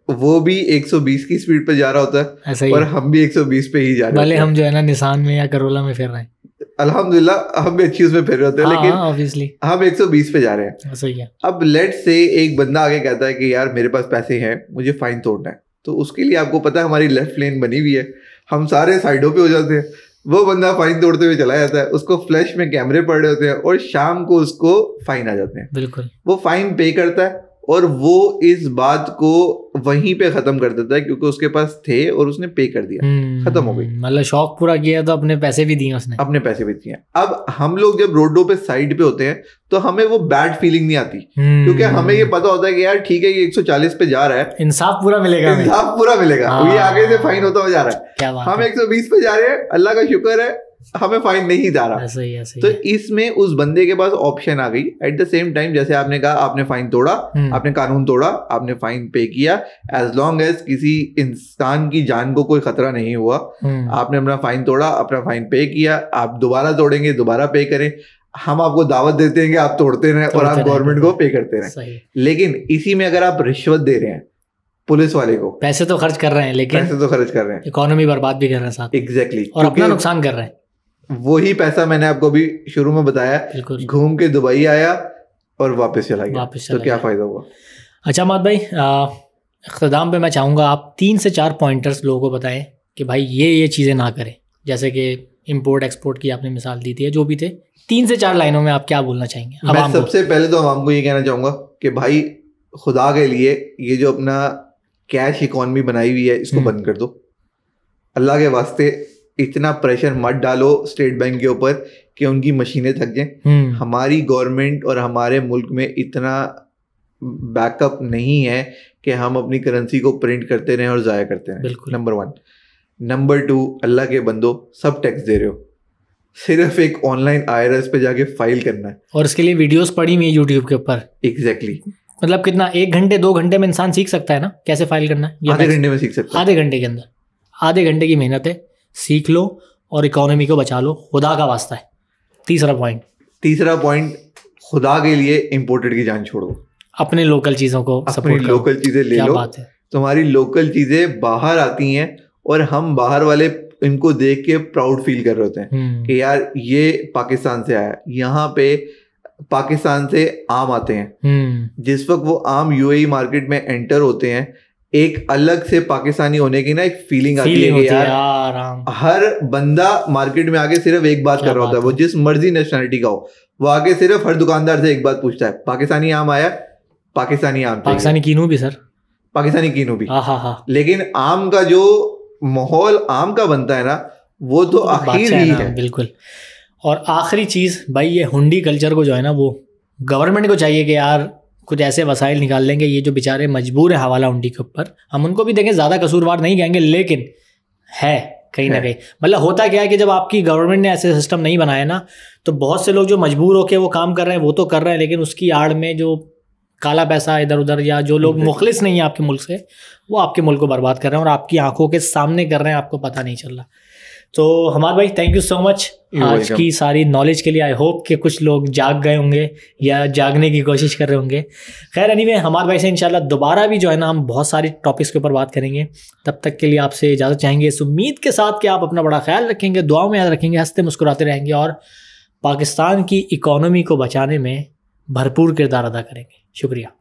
वो भी 120 की स्पीड पे जा रहा होता है, ऐसा ही और हम भी 120 पे ही जा रहे हैं। भले हम जो है ना निसान में या करोला में फिर रहे हैं, अल्हम्दुलिल्लाह हम भी अच्छी उसमें फिर रहे होते हैं, लेकिन ऑब्वियसली हम 120 पे जा रहे हैं। सही है। अब लेट से एक बंदा आगे कहता है कि यार मेरे पास पैसे हैं, मुझे फाइन तोड़ना है, तो उसके लिए आपको पता है हमारी लेफ्ट लेन बनी हुई है, हम सारे साइडों पे हो जाते हैं। वो बंदा फाइन तोड़ते हुए चला जाता है, उसको फ्लैश में कैमरे पड़ रहे होते हैं और शाम को उसको फाइन आ जाते हैं। बिल्कुल। वो फाइन पे करता है और वो इस बात को वहीं पे खत्म कर देता है क्योंकि उसके पास थे और उसने पे कर दिया, खत्म हो गई। मतलब शौक पूरा किया तो अपने पैसे भी दिए उसने, अपने पैसे भी दिए। अब हम लोग जब रोडों पे साइड पे होते हैं तो हमें वो बैड फीलिंग नहीं आती, क्योंकि हमें ये पता होता है कि यार ठीक है ये 140 पे जा रहा है, इंसाफ पूरा मिलेगा, इंसाफ पूरा मिलेगा। ये आगे से फाइन होता हुआ जा रहा है, हम 120 पे जा रहे हैं, अल्लाह का शुक्र है हमें फाइन नहीं जा रहा। ऐसा ही, ऐसा ही। तो इसमें उस बंदे के पास ऑप्शन आ गई। एट द सेम टाइम जैसे आपने कहा आपने फाइन तोड़ा, आपने कानून तोड़ा, आपने फाइन पे किया, एज लॉन्ग एज किसी इंसान की जान को कोई खतरा नहीं हुआ, आपने अपना फाइन तोड़ा, अपना फाइन पे किया, आप दोबारा तोड़ेंगे दोबारा पे करें, हम आपको दावत देते हैं कि आप तोड़ते रहें और आप गवर्नमेंट को पे करते रहें। लेकिन इसी में अगर आप रिश्वत दे रहे हैं पुलिस वाले को, पैसे तो खर्च कर रहे हैं, लेकिन पैसे तो खर्च कर रहे हैं, इकोनॉमी बर्बाद भी कर रहे हैं साथ। एग्जैक्टली। और अपना नुकसान कर रहे हैं। वही पैसा मैंने आपको भी शुरू में बताया, घूम के दुबई आया और वापस चला गया, तो क्या फायदा हुआ? अच्छा माद भाई, इख्तिताम पे मैं चाहूँगा आप 3 से 4 पॉइंटर्स लोगों को बताएं कि भाई ये चीज़ें ना करें, जैसे कि इंपोर्ट एक्सपोर्ट की आपने मिसाल दी थी, जो भी थे 3 से 4 लाइनों में आप क्या बोलना चाहेंगे? मैं सबसे पहले तो आवाम को ये कहना चाहूँगा कि भाई खुदा के लिए ये जो अपना कैश इकॉनमी बनाई हुई है इसको बंद कर दो, अल्लाह के वास्ते इतना प्रेशर मत डालो स्टेट बैंक के ऊपर कि उनकी मशीनें थक जाएं। हमारी गवर्नमेंट और हमारे मुल्क में इतना बैकअप नहीं है कि हम अपनी करेंसी को प्रिंट करते रहें और ज़ाया करते रहें। नंबर 1। नंबर 2, अल्लाह के बंदो, सब टैक्स दे रहे हो, सिर्फ एक ऑनलाइन IRS पे जाके फाइल करना है, और इसके लिए वीडियोस पड़ी हुई है यूट्यूब के ऊपर। एग्जैक्टली मतलब कितना 1 घंटे 2 घंटे में इंसान सीख सकता है ना कैसे फाइल करना है। आधे घंटे में सीख सकता है। आधे घंटे के अंदर, आधे घंटे की मेहनत है, सीख लो और इकोनॉमी को बचा लो, खुदा का वास्ता है। तीसरा पॉइंट, खुदा के लिए इम्पोर्टेड की जान छोड़ो, अपने लोकल चीज़ों को अपनी लोकल चीज़ें ले लो। बात है, तुम्हारी लोकल चीज़ें बाहर आती हैं और हम बाहर वाले इनको देख के प्राउड फील कर रहे होते हैं कि यार ये पाकिस्तान से आया। यहाँ पे पाकिस्तान से आम आते हैं, जिस वक्त वो आम UAE मार्केट में एंटर होते हैं, एक अलग से पाकिस्तानी होने की ना एक फीलिंग आती है कि यार हर बंदा मार्केट में आके सिर्फ एक बात कर रहा होता है, वो जिस मर्जी नेशनलिटी का हो, वो आके सिर्फ हर दुकानदार से एक बात पूछता है, पाकिस्तानी आम आया, पाकिस्तानी आम, पाकिस्तानी कीनू भी सर, पाकिस्तानी कीनू भी। लेकिन आम का जो माहौल आम का बनता है ना, वो तो आखिर ही है। बिल्कुल। और आखिरी चीज़ भाई, ये हुंडी कल्चर को जो है ना, वो गवर्नमेंट को चाहिए कि यार कुछ ऐसे वसाइल निकाल लेंगे, ये जो बेचारे मजबूर है हवाला हुंडी के ऊपर, हम उनको भी देखें, ज़्यादा कसूरवार नहीं कहेंगे, लेकिन है कहीं ना कहीं। मतलब होता क्या है कि जब आपकी गवर्नमेंट ने ऐसे सिस्टम नहीं बनाया ना, तो बहुत से लोग जो मजबूर होकर वो काम कर रहे हैं, वो तो कर रहे हैं, लेकिन उसकी आड़ में जो काला पैसा इधर उधर, या जो लोग मुखलिस नहीं है आपके मुल्क से, वो आपके मुल्क को बर्बाद कर रहे हैं और आपकी आंखों के सामने कर रहे हैं, आपको पता नहीं चल रहा। तो हमारे भाई, थैंक यू सो मच आज की सारी नॉलेज के लिए। आई होप कि कुछ लोग जाग गए होंगे या जागने की कोशिश कर रहे होंगे। खैर एनीवे, हमारे भाई से इंशाल्लाह दोबारा भी जो है ना, हम बहुत सारी टॉपिक्स के ऊपर बात करेंगे। तब तक के लिए आपसे इजाज़त चाहेंगे, इस उम्मीद के साथ कि आप अपना बड़ा ख्याल रखेंगे, दुआओं में याद रखेंगे, हंसते मुस्कुराते रहेंगे और पाकिस्तान की इकॉनमी को बचाने में भरपूर किरदार अदा करेंगे। शुक्रिया।